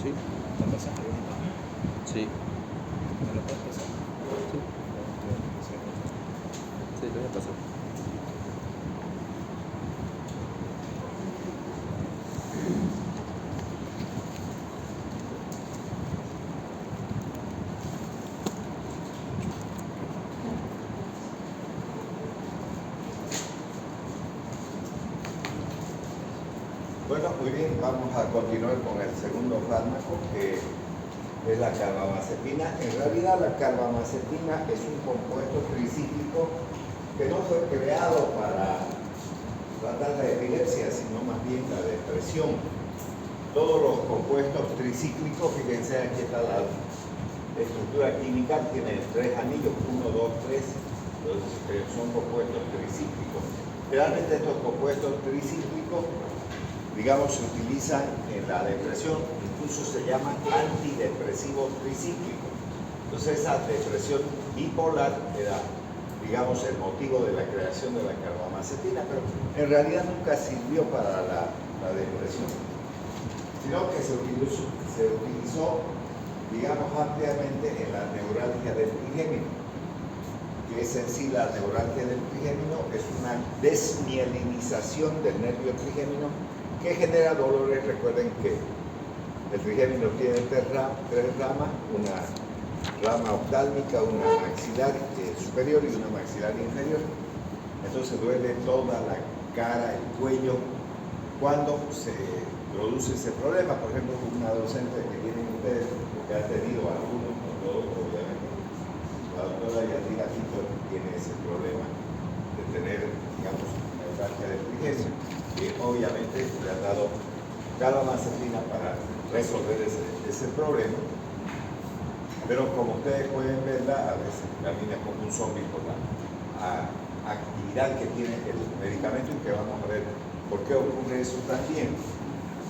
Sí. ¿La pasas ahí? Sí. ¿Me lo puedes pasar? Sí. Sí, lo voy a pasar. Bueno, muy bien, vamos a continuar con el segundo fármaco, que es la carbamazepina. En realidad la carbamazepina es un compuesto tricíclico que no fue creado para tratar la epilepsia, sino más bien la depresión. Todos los compuestos tricíclicos, fíjense, aquí está la estructura química, tiene 3 anillos, 1, 2, 3, entonces son compuestos tricíclicos. Realmente estos compuestos tricíclicos, digamos, se utilizan en la depresión, incluso se llaman antidepresivos tricíclicos. Entonces esa depresión bipolar era, digamos, el motivo de la creación de la carbamazepina, pero en realidad nunca sirvió para la depresión, sino que se utilizó, digamos, ampliamente en la neuralgia del trigémino, que es en sí la neuralgia del trigémino, es una desmielinización del nervio trigémino que genera dolores. Recuerden que el trigémino tiene 3 ramas, una rama oftálmica, una maxilar superior y una maxilar inferior. Entonces duele toda la cara, el cuello, cuando se produce ese problema. Por ejemplo, una docente que tienen ustedes, que ha tenido algunos, no todos, obviamente, la doctora Yadira Tito tiene ese problema de tener, digamos, neuralgia del trigémino, que obviamente le han dado carbamazepina para resolver ese problema, pero como ustedes pueden verla, a veces camina como un zombie por la actividad que tiene el medicamento, y que vamos a ver por qué ocurre eso también.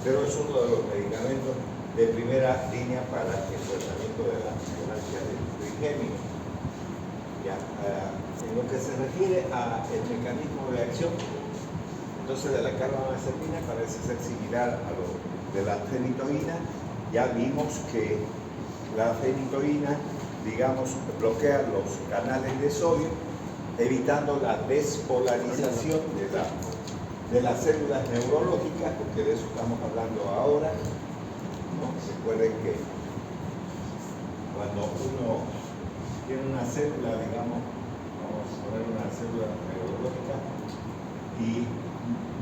Pero es uno de los medicamentos de primera línea para el tratamiento de la neuralgia del trigémino. En lo que se refiere al mecanismo de acción, entonces, de la carbamazepina parece ser similar a lo de la fenitoína. Ya vimos que la fenitoína, digamos, bloquea los canales de sodio, evitando la despolarización de las células neurológicas, porque de eso estamos hablando ahora, ¿no? Recuerden que cuando uno tiene una célula, digamos, vamos a poner una célula neurológica, y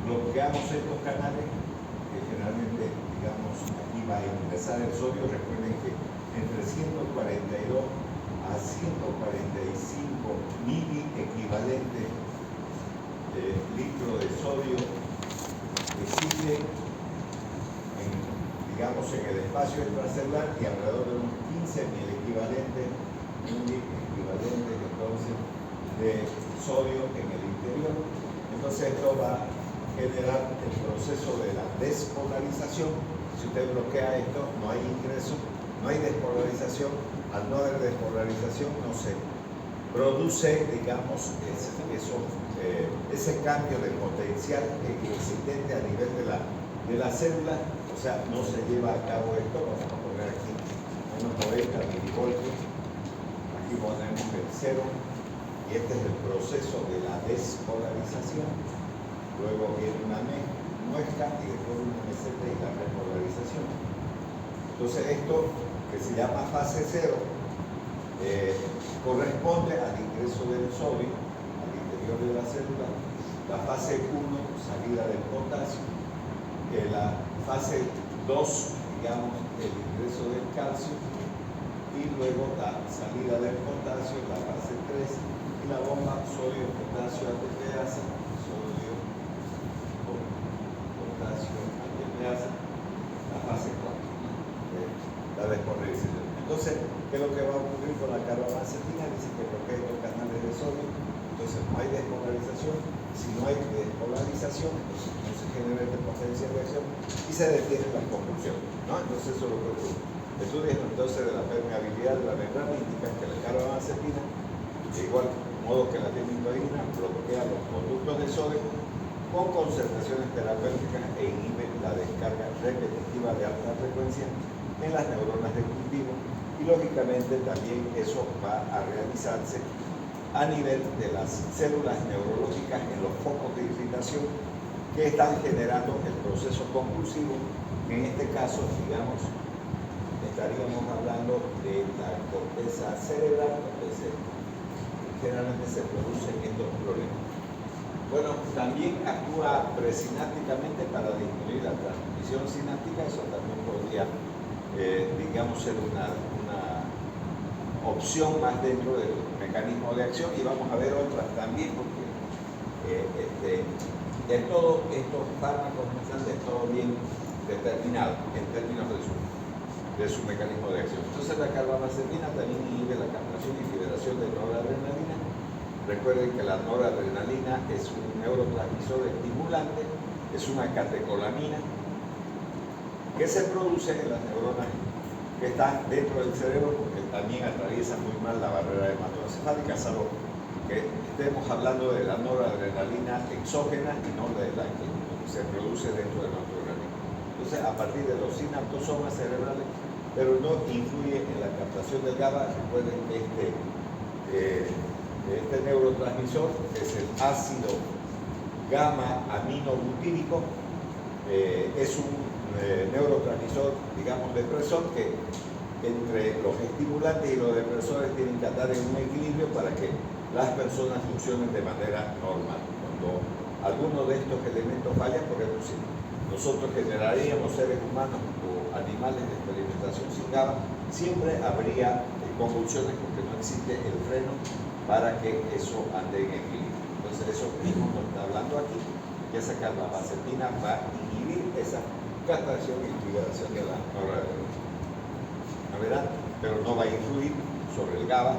bloqueamos estos canales, que generalmente, digamos, aquí va a ingresar el sodio. Recuerden que entre 142 a 145 mili equivalentes de litro de sodio existe digamos, en el espacio extracelular, y alrededor de unos 15 mil equivalentes entonces de sodio en el interior. Entonces esto va a generar el proceso de la despolarización. Si usted bloquea esto, no hay ingreso, no hay despolarización. Al no haber despolarización, no se produce, digamos, ese cambio de potencial existente a nivel de la célula. O sea, no se lleva a cabo esto. Vamos a poner aquí unos 90 milivoltios. Aquí ponemos el 0. Y este es el proceso de la despolarización. Luego viene una muesca y después una meseta y la repolarización. Entonces esto, que se llama fase 0, corresponde al ingreso del sodio al interior de la célula. La fase 1, salida del potasio. La fase 2, digamos, el ingreso del calcio. Y luego la salida del potasio, la fase 3. Y la bomba sodio, potasio, ATPasa, sodio, potasio, ATPasa, la fase 4, la despolarización. Entonces, ¿qué es lo que va a ocurrir con la carbamazepina? Dice que bloquea los canales de sodio, entonces no hay despolarización. Si no hay despolarización, entonces no se genera esta potencia de reacción y se detienen las convulsiones, ¿no? Entonces eso es lo que ocurre. Estudios entonces de la permeabilidad de la membrana indican que la carbamazepina, de igual modo que la fenitoína, bloquea los conductos de sodio con concentraciones terapéuticas e inhibe la descarga repetitiva de alta frecuencia en las neuronas de cultivo y lógicamente también eso va a realizarse a nivel de las células neurológicas en los focos de irritación que están generando el proceso convulsivo. En este caso, digamos, estaríamos hablando de la corteza cerebral, donde generalmente se producen estos problemas. Bueno, también actúa presinápticamente para disminuir la transmisión sináptica. Eso también podría, digamos, ser una opción más dentro del mecanismo de acción, y vamos a ver otras también, porque de todos estos fármacos no están de todo bien determinados en términos de su mecanismo de acción. Entonces la carbamazepina también inhibe la captación y liberación de noradrenalina. Recuerden que la noradrenalina es un neurotransmisor estimulante, es una catecolamina que se produce en las neuronas que están dentro del cerebro, porque también atraviesa muy mal la barrera hematoencefálica, salvo que estemos hablando de la noradrenalina exógena y no de la que se produce dentro de nuestro organismo. Entonces, a partir de los sinaptosomas cerebrales, pero no influye en la captación del GABA. Recuerden que este neurotransmisor es el ácido gamma-aminobutírico, es un neurotransmisor, digamos, depresor, que entre los estimulantes y los depresores tienen que andar en un equilibrio para que las personas funcionen de manera normal. Cuando alguno de estos elementos falla, por ejemplo, si nosotros generaríamos seres humanos o animales de experimentación sin GABA, siempre habría convulsiones, porque no existe el freno para que eso ande en equilibrio. Entonces eso mismo nos está hablando aquí, que esa carbamazepina va a inhibir esa captación y liberación de la noradrenalina. ¿Verdad? Pero no va a influir sobre el GABA,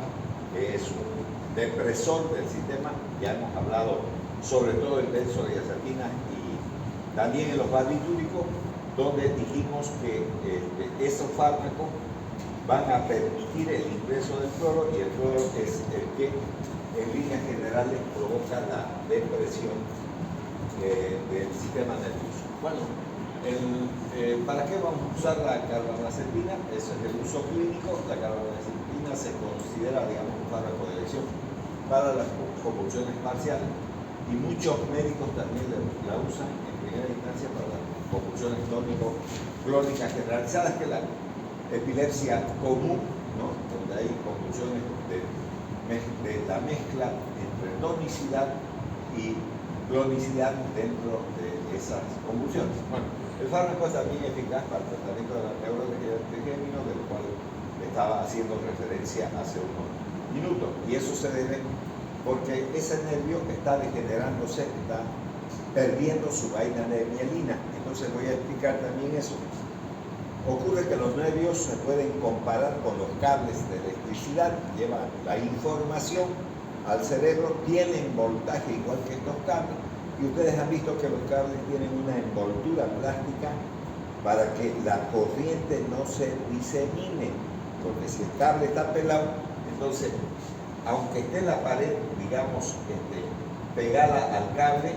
que es un depresor del sistema. Ya hemos hablado sobre todo el benzodiazepina y también en los barbitúricos, donde dijimos que esos fármacos van a permitir el ingreso del cloro, y el cloro es el que en líneas generales provoca la depresión del sistema nervioso. Bueno, ¿para qué vamos a usar la carbamazepina? Eso es el uso clínico. La carbamazepina se considera, digamos, un fármaco de elección para las convulsiones parciales, y muchos médicos también la usan en primera instancia para las convulsiones clónicas generalizadas, que es la epilepsia común, ¿no? Donde hay convulsiones de la mezcla entre tonicidad y clonicidad dentro de esas convulsiones. Bueno, el fármaco es también eficaz para el tratamiento de la neuralgia trigémino, del cual estaba haciendo referencia hace unos minutos, y eso se debe porque ese nervio está degenerándose, está perdiendo su vaina de mielina. Entonces voy a explicar también eso. Ocurre que los nervios se pueden comparar con los cables de electricidad, llevan la información al cerebro, tienen voltaje igual que estos cables, y ustedes han visto que los cables tienen una envoltura plástica para que la corriente no se disemine, porque si el cable está pelado, entonces, aunque esté la pared, digamos, pegada al cable,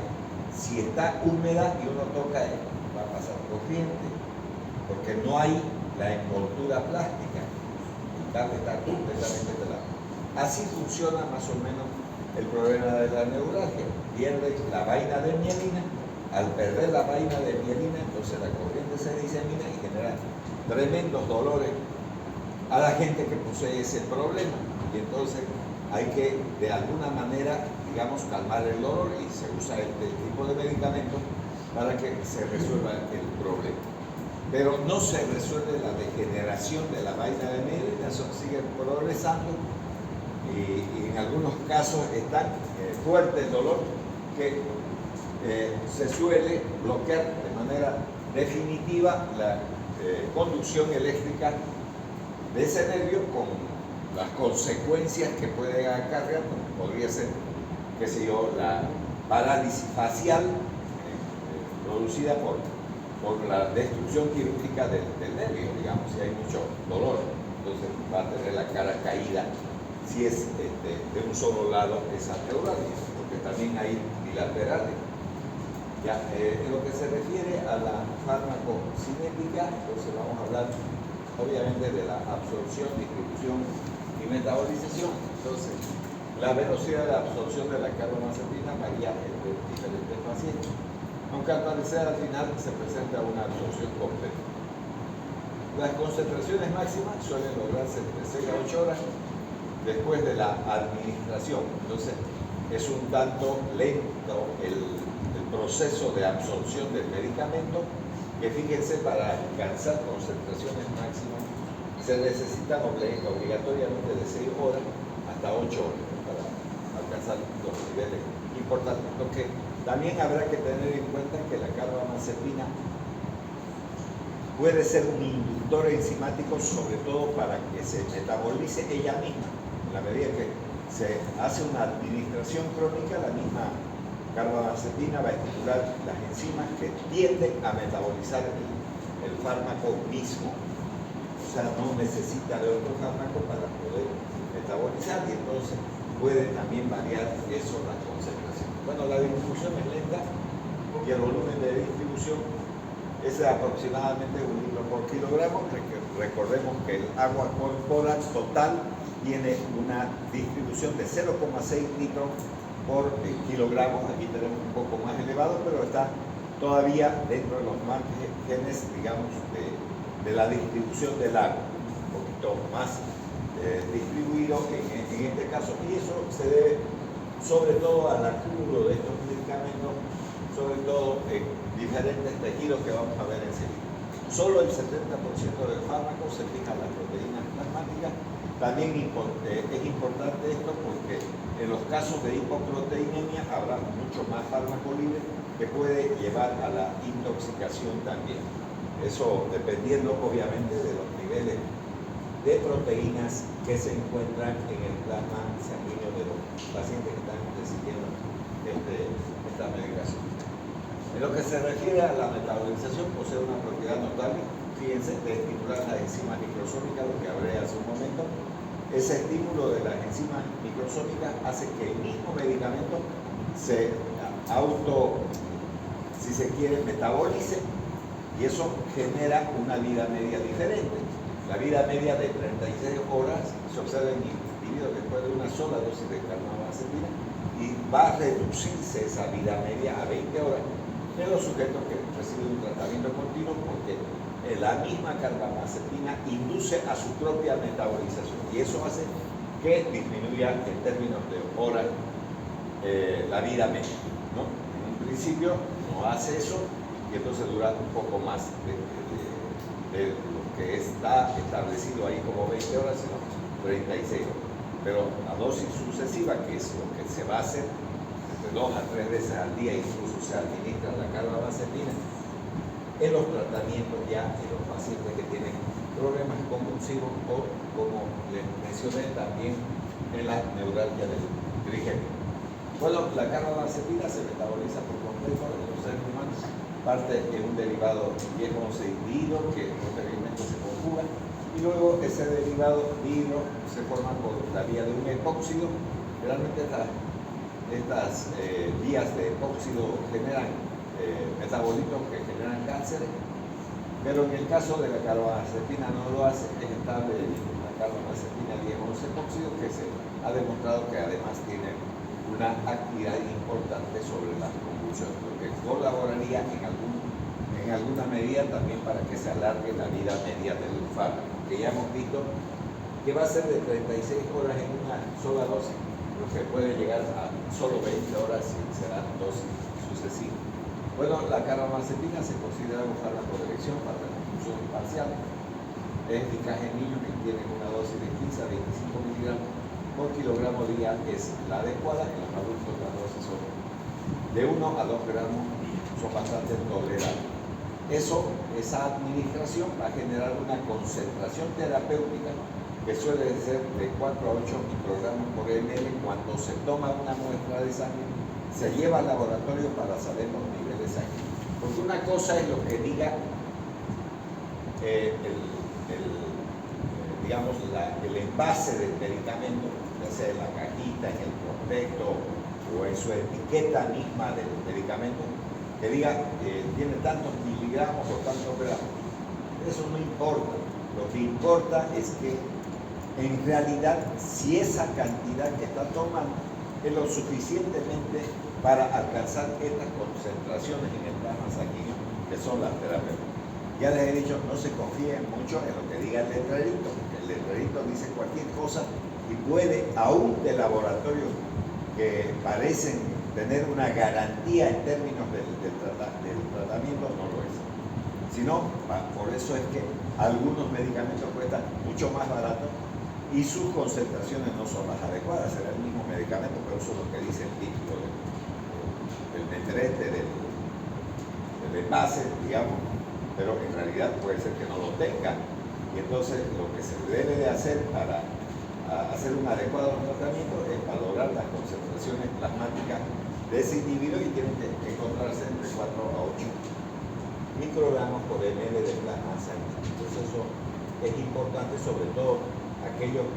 si está húmeda y uno toca, va a pasar corriente, porque no hay la envoltura plástica, el cable está completamente pelado. Así funciona más o menos el problema de la neuralgia. Pierde la vaina de mielina. Al perder la vaina de mielina, entonces la corriente se disemina y genera tremendos dolores a la gente que posee ese problema. Y entonces hay que, de alguna manera, digamos, calmar el dolor, y se usa este tipo de medicamentos para que se resuelva el problema. Pero no se resuelve la degeneración de la vaina de mielina, eso sigue progresando, y en algunos casos es tan fuerte el dolor que se suele bloquear de manera definitiva la conducción eléctrica de ese nervio, con las consecuencias que puede acarrear, como podría ser, qué sé yo, la parálisis facial producida por la destrucción quirúrgica del nervio, digamos, si hay mucho dolor. Entonces va a tener la cara caída si es de un solo lado esa neuralgia, porque también hay bilaterales. Ya, en lo que se refiere a la farmacocinética, entonces vamos a hablar obviamente de la absorción, distribución y metabolización. Entonces, la velocidad de absorción de la carbamazepina varía entre diferentes pacientes, aunque al parecer al final se presenta una absorción completa. Las concentraciones máximas suelen lograrse entre 6 a 8 horas después de la administración. Entonces, es un tanto lento el proceso de absorción del medicamento, que fíjense, para alcanzar concentraciones máximas se necesitan obligatoriamente de 6 horas hasta 8 horas para alcanzar los niveles importantes. Lo que también habrá que tener en cuenta es que la carbamazepina puede ser un inductor enzimático, sobre todo para que se metabolice ella misma. En la medida que se hace una administración crónica, la misma carbamazepina va a estimular las enzimas que tienden a metabolizar el fármaco mismo. O sea, no necesita de otro fármaco para poder metabolizar, y entonces puede también variar eso la concentración. Bueno, la distribución es lenta y el volumen de distribución es de aproximadamente 1 litro por kilogramo. Recordemos que el agua corporal total tiene una distribución de 0,6 litros por kilogramo. Aquí tenemos un poco más elevado, pero está todavía dentro de los márgenes, digamos, de la distribución del agua, un poquito más distribuido en este caso, y eso se debe sobre todo al acúmulo de estos medicamentos, sobre todo en diferentes tejidos que vamos a ver enseguida. Solo el 70% del fármaco se fija en las proteínas plasmáticas. También es importante esto porque en los casos de hipoproteinemia habrá mucho más fármaco libre que puede llevar a la intoxicación también. Eso dependiendo obviamente de los niveles de proteínas que se encuentran en el plasma sanguíneo de los pacientes que están recibiendo esta medicación. En lo que se refiere a la metabolización, posee una propiedad notable, fíjense, de estimular las enzimas microsómicas, lo que hablé hace un momento. Ese estímulo de las enzimas microsómicas hace que el mismo medicamento se si se quiere, metabolice, y eso genera una vida media diferente. La vida media de 36 horas se observa en individuos después de una sola dosis de carbamazepina, y va a reducirse esa vida media a 20 horas en los sujetos que reciben un tratamiento continuo, porque la misma carbamazepina induce a su propia metabolización, y eso hace que disminuya en términos de horas la vida media, ¿no? En un principio no hace eso, y entonces dura un poco más de lo que está establecido ahí como 20 horas, sino 36 horas. Pero la dosis sucesiva, que es lo que se va a hacer entre 2 a 3 veces al día, incluso se administra la carbamazepina en los tratamientos ya en los pacientes que tienen problemas convulsivos, o, como les mencioné, también en la neuralgia del trigémino. Bueno, la carbamazepina se metaboliza por completo en los seres humanos, parte en un derivado viejo dihidro que posteriormente se conjuga, y luego ese derivado dihidro se forma por la vía de un epóxido. Realmente estas vías de epóxido generan metabolitos que generan cánceres, pero en el caso de la carbamazepina no lo hace. Es estable la carbamazepina 10-11 epóxido, que se ha demostrado que además tiene una actividad importante sobre las convulsiones, lo que colaboraría en alguna medida también para que se alargue la vida media del fármaco, que ya hemos visto que va a ser de 36 horas en una sola dosis, lo que puede llegar a solo 20 horas si se dan dosis sucesivas. Bueno, la carbamazepina se considera un fármaco de elección para la convulsión parcial. Es eficaz en niños que tienen una dosis de 15 a 25 miligramos por kilogramo día, es la adecuada. En los adultos las dosis son de 1 a 2 gramos, son bastante tolerables. Esa administración va a generar una concentración terapéutica que suele ser de 4 a 8 microgramos por ml. Cuando se toma una muestra de sangre, se lleva al laboratorio para saber los niveles sanguíneos. Porque una cosa es lo que diga el envase del medicamento, ya sea en la cajita, en el prospecto o en su etiqueta misma del medicamento, que diga tiene tantos miligramos o tantos gramos. Eso no importa. Lo Lo que importa es que en realidad si esa cantidad que está tomando es lo suficientemente para alcanzar estas concentraciones en el plasma sanguíneo, que son las terapéuticas. Ya les he dicho, no se confíen mucho en lo que diga el letrerito, porque el letrerito dice cualquier cosa y puede, aún de laboratorios que parecen tener una garantía en términos del tratamiento, no lo es. Sino, por eso es que algunos medicamentos cuestan mucho más baratos y sus concentraciones no son las adecuadas. Será el mismo medicamento, pero eso es lo que dice el título del membrete, del envase, digamos, pero en realidad puede ser que no lo tenga. Y entonces lo que se debe de hacer para hacer un adecuado tratamiento es valorar las concentraciones plasmáticas de ese individuo y tienen que encontrarse entre 4 a 8 microgramos por ml de plasma sanguíneo. Entonces eso es importante, sobre todo aquellos,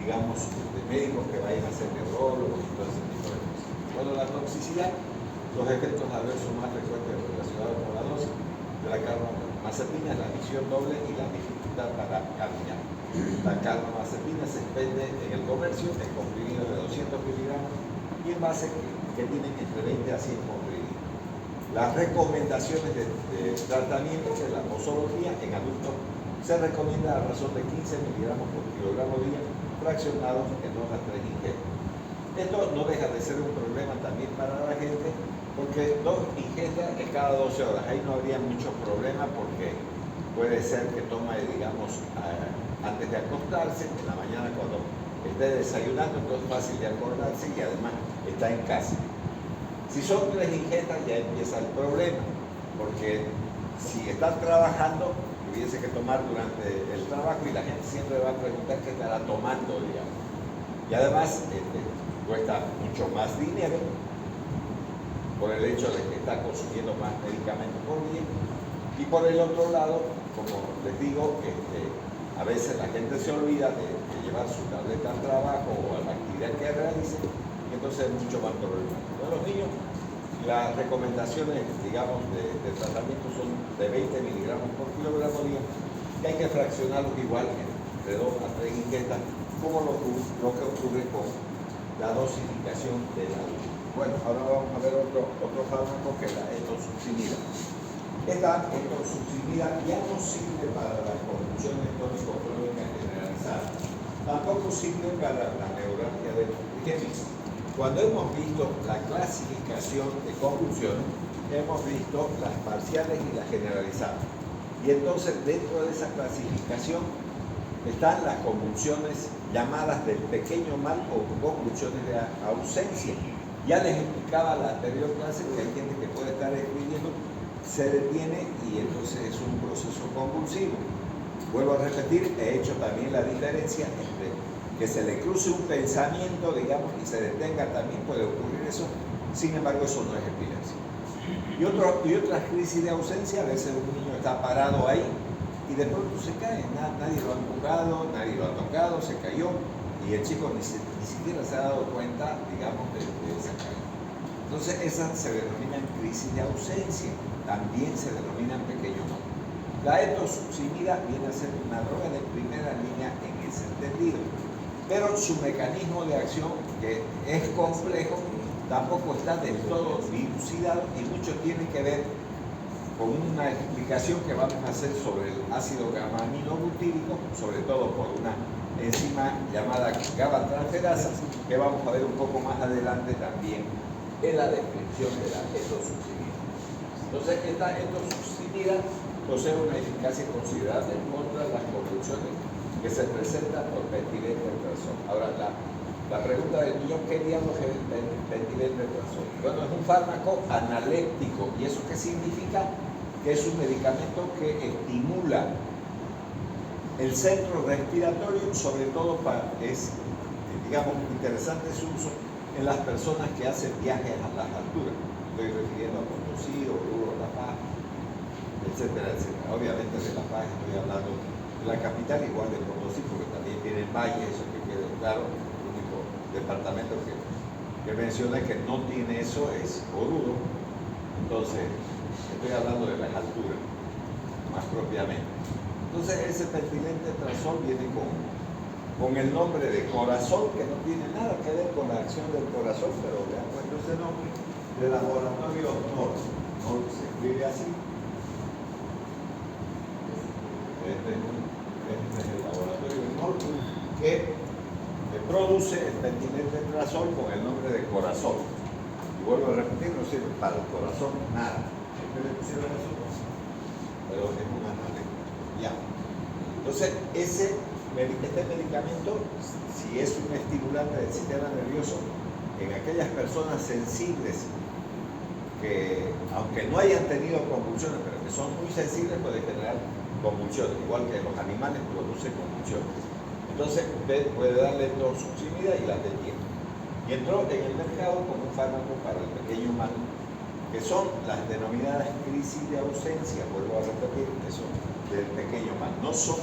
digamos, médicos que vayan a ser neurólogos y todo ese tipo de cosas. Bueno, la toxicidad, los efectos adversos más frecuentes relacionados con la dosis de la carbamazepina es la visión doble y la dificultad para caminar. La carbamazepina se expende en el comercio en comprimidos de 200 miligramos y envases que tienen entre 20 a 100 comprimidos. Las recomendaciones de tratamiento de la posología en adultos se recomienda a razón de 15 miligramos por kilogramo día, fraccionados en 2 a 3 ingestas. Esto no deja de ser un problema también para la gente, porque 2 ingestas es cada 12 horas. Ahí no habría mucho problema porque puede ser que toma, digamos, antes de acostarse, en la mañana cuando esté desayunando, entonces es fácil de acordarse y además está en casa. Si son 3 ingestas ya empieza el problema, porque si están trabajando, tuviese que tomar durante el trabajo y la gente siempre va a preguntar qué estará tomando, digamos. Y además cuesta mucho más dinero por el hecho de que está consumiendo más medicamentos por día. Y por el otro lado, como les digo, a veces la gente se olvida de llevar su tableta al trabajo o a la actividad que realice, y entonces es mucho más problemático. En los niños, las recomendaciones, digamos, de tratamiento son de 20 miligramos por kilogramo día, y hay que fraccionarlos igual entre 2 a 3 ingestas, como lo que ocurre con la dosificación de la luz. Bueno, ahora vamos a ver otro fármaco que es la etosuximida. Esta etosuximida ya no sirve para las convulsiones tónico-clónicas generalizadas, tampoco sirve para la neuralgia del trigémino. Cuando hemos visto la clasificación de convulsiones, hemos visto las parciales y las generalizadas. Y entonces dentro de esa clasificación están las convulsiones llamadas del pequeño mal o convulsiones de ausencia. Ya les explicaba la anterior clase que hay gente que puede estar escribiendo, se detiene y entonces es un proceso convulsivo. Vuelvo a repetir, he hecho también la diferencia entre que se le cruce un pensamiento, digamos, y se detenga, también puede ocurrir eso, sin embargo eso no es epilepsia. Y otras crisis de ausencia, a veces un niño está parado ahí y de pronto se cae, nadie lo ha empujado, nadie lo ha tocado, se cayó y el chico ni siquiera se ha dado cuenta, digamos, de esa caída. Entonces esas se denominan crisis de ausencia, también se denominan pequeño no. La etosuximida viene a ser una droga de primera línea en ese entendido, pero su mecanismo de acción, que es complejo, tampoco está del todo dilucidado y mucho tiene que ver con una explicación que vamos a hacer sobre el ácido gamma-aminobutírico, sobre todo por una enzima llamada GABA-transferasa, que vamos a ver un poco más adelante también en la descripción de la etosuximida. Entonces, esta etosuximida posee una eficacia considerable contra las convulsiones que se presentan por metilendrotrazol. Ahora, la pregunta del millón, ¿qué diablos es el metilendrotrazol? Bueno, es un fármaco analéptico. ¿Y eso qué significa? Que es un medicamento que estimula el centro respiratorio, sobre todo es, digamos, interesante su uso en las personas que hacen viajes a las alturas. Estoy refiriendo a Potosí, Oruro, La Paz, etcétera, etcétera. Obviamente de La Paz estoy hablando de la capital, igual de Potosí, porque también tiene el Valle, eso que quede claro. El único departamento que mencioné que no tiene eso es Oruro. Entonces, estoy hablando de las alturas, más propiamente. Entonces ese metilentretrazol viene con el nombre de corazón, que no tiene nada que ver con la acción del corazón, pero le han puesto ese nombre, de laboratorio NORD. NORD se escribe así. Este es el laboratorio NORD que produce el metilentretrazol con el nombre de corazón. Y vuelvo a repetir, no sirve para el corazón nada. ¿Qué le pusieron eso? Pero es una analética. Ya. Entonces, este medicamento, si es un estimulante del sistema nervioso, en aquellas personas sensibles que, aunque no hayan tenido convulsiones, pero que son muy sensibles, puede generar convulsiones, igual que los animales producen convulsiones. Entonces, puede darle toxicimida y la detiene. Y entró en el mercado como un fármaco para el pequeño humano, que son las denominadas crisis de ausencia, vuelvo a repetir, que son del pequeño humano. No son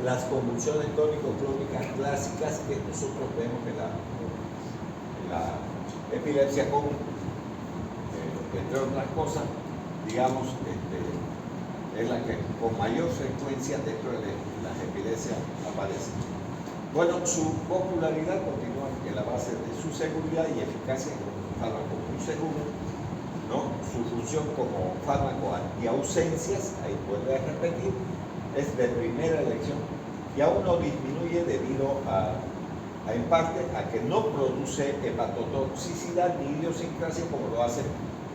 las convulsiones tónico-clónicas clásicas que nosotros vemos en la epilepsia común. Entre otras cosas, digamos, es la que con mayor frecuencia dentro de las epilepsias aparece. Bueno, su popularidad continúa en la base de su seguridad y eficacia como un fármaco muy seguro, ¿no? Su función como fármaco antiausencias, ahí vuelve a repetir, es de primera elección y aún no disminuye debido en parte a que no produce hepatotoxicidad ni idiosincrasia como lo hace,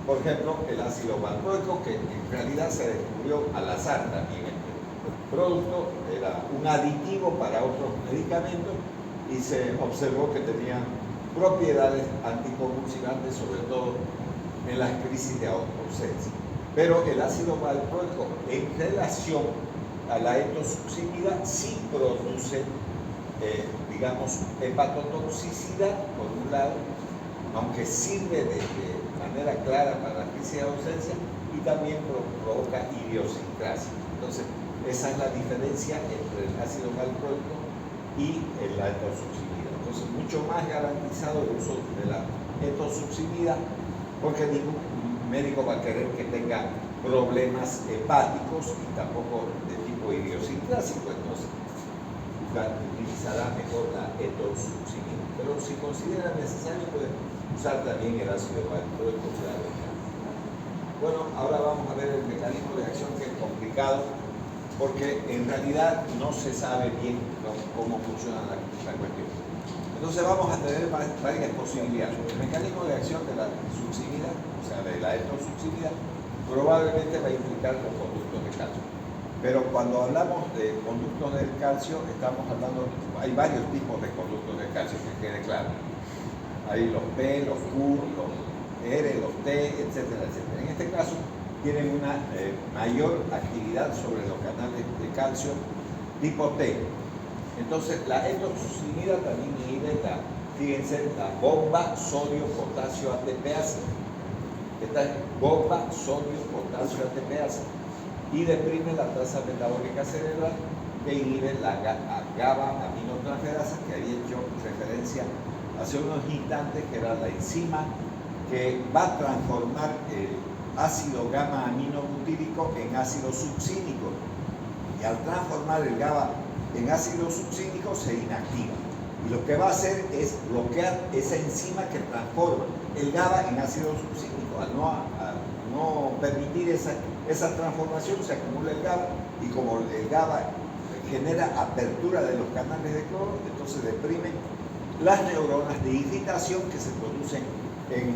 por ejemplo, el ácido valproico, que en realidad se descubrió al azar también. El producto era un aditivo para otros medicamentos y se observó que tenía propiedades anticonvulsivantes, sobre todo en las crisis de ausencia. Pero el ácido valproico, en relación a la etosuximida, sí produce, digamos, hepatotoxicidad, por un lado, aunque sirve de manera clara para la crisis de ausencia y también provoca idiosincrasia. Entonces, esa es la diferencia entre el ácido valproico y la etosuximida. Entonces, mucho más garantizado el uso de la etosuximida, porque ningún médico va a querer que tenga problemas hepáticos y tampoco de tipo idiosincrásico, entonces utilizará mejor la etosuximida. Pero si considera necesario, puede usar también el ácido valproico. Bueno, ahora vamos a ver el mecanismo de acción, que es complicado, porque en realidad no se sabe bien cómo funciona la cuestión. Entonces vamos a tener varias posibilidades. El mecanismo de acción de la suximida, o sea, de la etosuximida, probablemente va a implicar los conductos de calcio. Pero cuando hablamos de conductos del calcio, estamos hablando, hay varios tipos de conductos de calcio, que quede claro. Hay los P, los Q, los R, los T, etcétera, etcétera. En este caso, tienen una mayor actividad sobre los canales de calcio tipo T. Entonces, la etosuximida también inhibe fíjense, la bomba sodio-potasio ATPase. Esta es bomba sodio-potasio ATPase. Y deprime la tasa metabólica cerebral, que inhibe la GABA aminotransferasa, que había hecho referencia hace unos instantes, que era la enzima que va a transformar el ácido gamma aminobutírico en ácido succínico. Y al transformar el GABA en ácido succínico se inactiva. Y lo que va a hacer es bloquear esa enzima que transforma el GABA en ácido succínico. Al no permitir esa transformación, se acumula el GABA, y como el GABA genera apertura de los canales de cloro, entonces deprime las neuronas de irritación que se producen en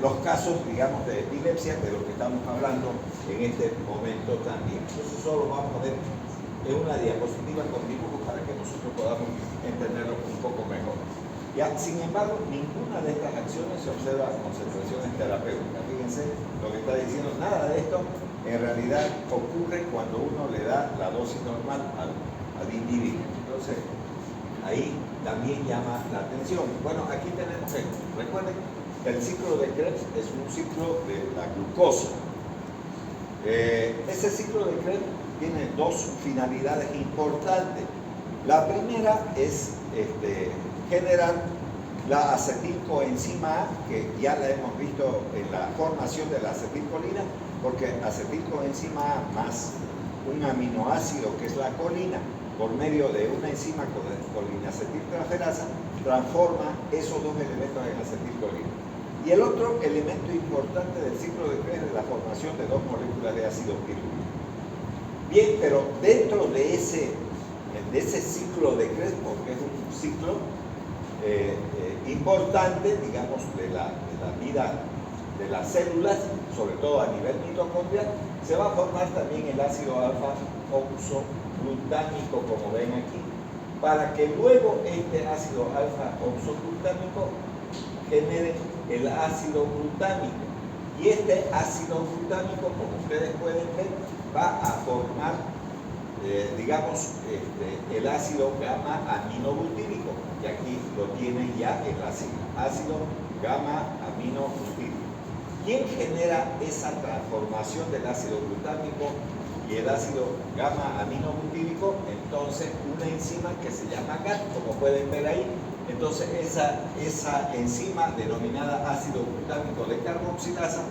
los casos, digamos, de epilepsia, de lo que estamos hablando en este momento también. Entonces solo vamos a ver en una diapositiva con dibujos para que nosotros podamos entenderlo un poco mejor. Ya, sin embargo, ninguna de estas acciones se observa a concentraciones terapéuticas. Fíjense lo que está diciendo, nada de esto en realidad ocurre cuando uno le da la dosis normal al individuo. Entonces, ahí también llama la atención. Bueno, aquí tenemos esto. Recuerden que el ciclo de Krebs es un ciclo de la glucosa. Ese ciclo de Krebs tiene dos finalidades importantes. La primera es generar la acetilcoenzima A, que ya la hemos visto en la formación de la acetilcolina, porque acetilcoenzima A más un aminoácido que es la colina, por medio de una enzima colinacetiltransferasa, transforma esos dos elementos en acetilcolina. Y el otro elemento importante del ciclo de Krebs es la formación de dos moléculas de ácido pirúvico. Bien, pero dentro de ese ciclo de Krebs, porque es un ciclo importante, digamos, de la vida de las células, sobre todo a nivel mitocondrial, se va a formar también el ácido alfa oxoglutámico, como ven aquí, para que luego este ácido alfa oxoglutámico genere el ácido glutámico. Y este ácido glutámico, como ustedes pueden ver, va a formar, digamos, el ácido gamma aminobutírico, que aquí lo tienen ya en la sigla, ácido gamma aminobutírico. ¿Quién genera esa transformación del ácido glutámico y el ácido gamma aminobutírico? Entonces, una enzima que se llama GAT, como pueden ver ahí. Entonces, esa enzima denominada ácido glutámico de carboxilasa,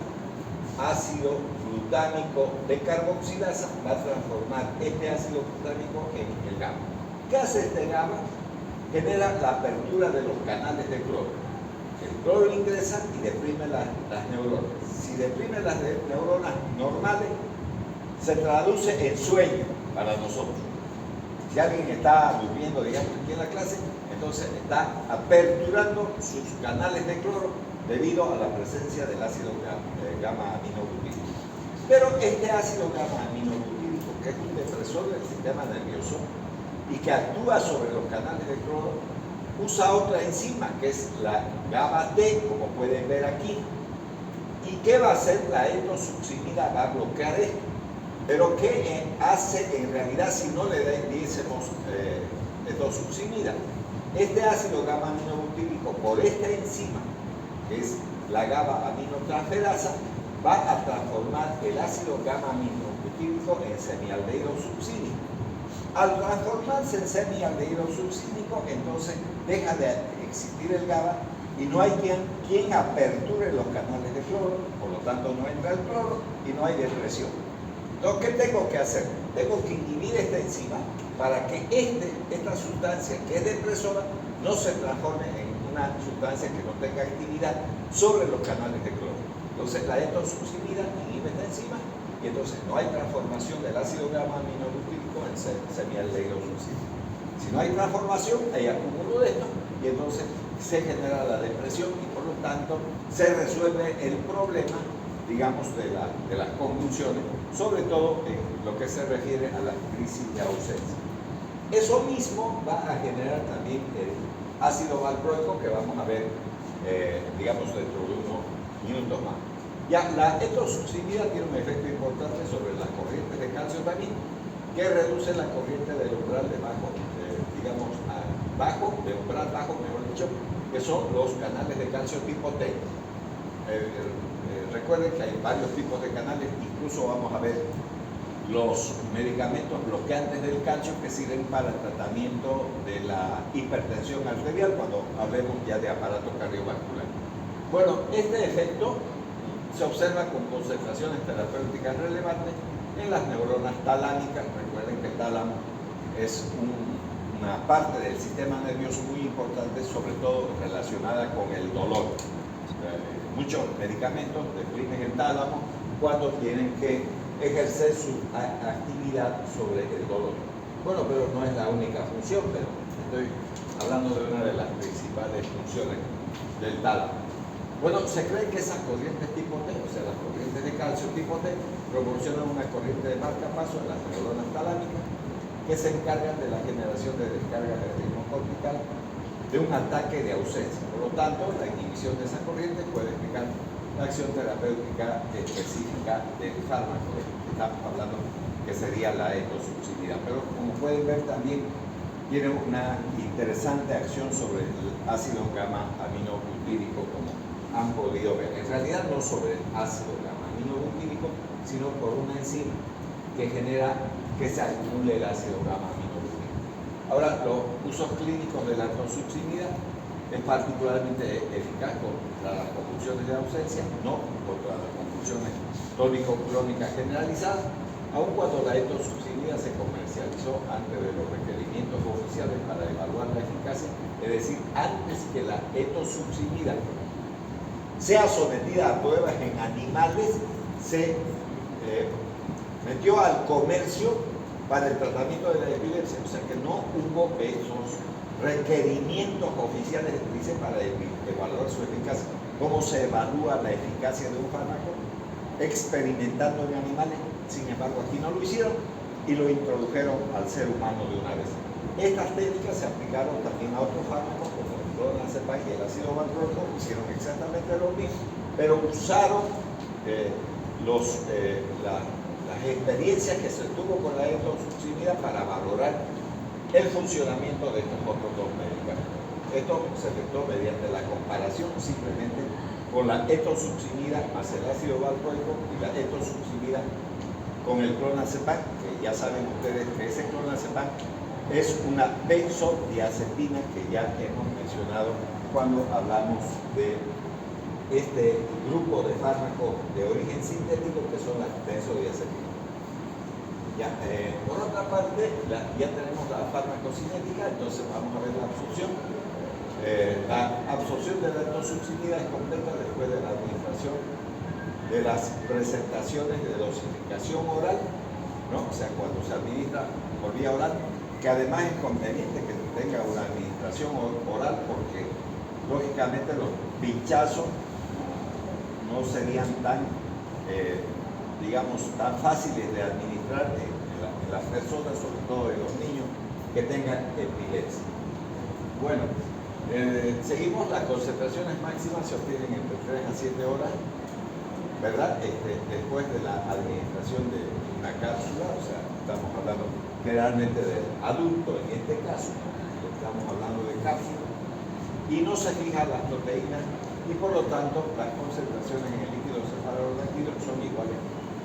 ácido glutámico de carboxilasa, va a transformar este ácido glutámico en el gamma. ¿Qué hace este gamma? Genera la apertura de los canales de cloro. El cloro ingresa y deprime las neuronas. Si deprime las neuronas normales, se traduce en sueño para nosotros. Si alguien está durmiendo, digamos, aquí en la clase, entonces está aperturando sus canales de cloro debido a la presencia del ácido gamma aminobutírico. Pero este ácido gamma aminobutírico, que es un depresor del sistema nervioso y que actúa sobre los canales de cloro, usa otra enzima que es la GABA-T, como pueden ver aquí. ¿Y qué va a hacer? La etosuccinida va a bloquear esto. Pero ¿qué hace en realidad si no le diésemos etosuccinida? Este ácido gamma aminobutírico, por esta enzima, que es la GABA aminotransferasa, va a transformar el ácido gamma aminobutírico en semialdehído succínico. Al transformarse en semialdehído succínico, entonces deja de existir el GABA y no hay quien aperture los canales de cloro, por lo tanto no entra el cloro y no hay depresión. Entonces, ¿qué tengo que hacer? Tengo que inhibir esta enzima para que esta sustancia que es depresora no se transforme en una sustancia que no tenga actividad sobre los canales de cloro. Entonces la etosuccinida inhibe esta enzima y entonces no hay transformación del ácido gamma aminobutírico en semialdehído succínico. Si no hay transformación, hay acúmulo de esto y entonces se genera la depresión y por lo tanto se resuelve el problema, digamos, de las convulsiones, sobre todo en lo que se refiere a la crisis de ausencia. Eso mismo va a generar también el ácido valproico que vamos a ver, digamos, dentro de unos minutos más. Ya la etosuccinida tiene un efecto importante sobre las corrientes de calcio también, que reduce la corriente del umbral de bajo, digamos, de umbral bajo, mejor dicho, que son los canales de calcio tipo T. Recuerden que hay varios tipos de canales, incluso vamos a ver los medicamentos bloqueantes del calcio que sirven para el tratamiento de la hipertensión arterial cuando hablemos ya de aparato cardiovascular. Bueno, este efecto se observa con concentraciones terapéuticas relevantes en las neuronas talámicas. Recuerden que el tálamo es una parte del sistema nervioso muy importante, sobre todo relacionada con el dolor. Muchos medicamentos deprimen el tálamo cuando tienen que ejercer su actividad sobre el dolor. Bueno, pero no es la única función, pero estoy hablando de una de las principales funciones del tálamo. Bueno, se cree que esas corrientes tipo T, o sea, las corrientes de calcio tipo T, proporcionan una corriente de marcapaso en las neuronas talámicas que se encargan de la generación de descargas de ritmo cortical de un ataque de ausencia. Por lo tanto, la inhibición de esa corriente puede explicar la acción terapéutica específica del fármaco. Estamos hablando que sería la etosuccinida, pero como pueden ver también tiene una interesante acción sobre el ácido gamma aminobutírico, como han podido ver. En realidad no sobre el ácido gamma aminobutírico, sino por una enzima que genera que se acumule el ácido gamma aminobutírico. Ahora, los usos clínicos de la etosuccinida es particularmente eficaz contra las convulsiones de ausencia, no contra las convulsiones tónico-clónicas generalizadas, Aun cuando la etosubsidida se comercializó antes de los requerimientos oficiales para evaluar la eficacia, es decir, antes que la etosubsidida sea sometida a pruebas en animales, se metió al comercio para el tratamiento de la epilepsia. O sea que no hubo esos requerimientos oficiales, dice, para evaluar su eficacia. ¿Cómo se evalúa la eficacia de un fármaco? Experimentando en animales. Sin embargo, aquí no lo hicieron y lo introdujeron al ser humano de una vez. Estas técnicas se aplicaron también a otros fármacos como el clonazepam y el ácido valproico, hicieron exactamente lo mismo, pero usaron las experiencias que se tuvo con la etosubsidida para valorar el funcionamiento de estos otros dos medicamentos. Esto se efectuó mediante la comparación simplemente con la etosubsidida más el ácido valproico y la etosubsidida con el clonazepam, que ya saben ustedes que ese clonazepam es una benzodiazepina que ya hemos mencionado cuando hablamos de este grupo de fármacos de origen sintético que son las benzodiazepinas. Ya, por otra parte, ya tenemos la farmacocinética, entonces vamos a ver la absorción. La absorción de la etosubsidida es completa después de la administración de las presentaciones de dosificación oral, ¿no? O sea, cuando se administra por vía oral, que además es conveniente que tenga una administración oral porque lógicamente los pinchazos no serían tan, digamos, tan fáciles de administrar en las personas, sobre todo en los niños que tengan epilepsia. Bueno, seguimos. Las concentraciones máximas se obtienen entre 3 a 7 horas, ¿verdad? Después de la administración de una cápsula, o sea, estamos hablando generalmente del adulto en este caso, estamos hablando de cápsula, y no se fijan las proteínas y por lo tanto las concentraciones en el líquido cefalorraquídeo son iguales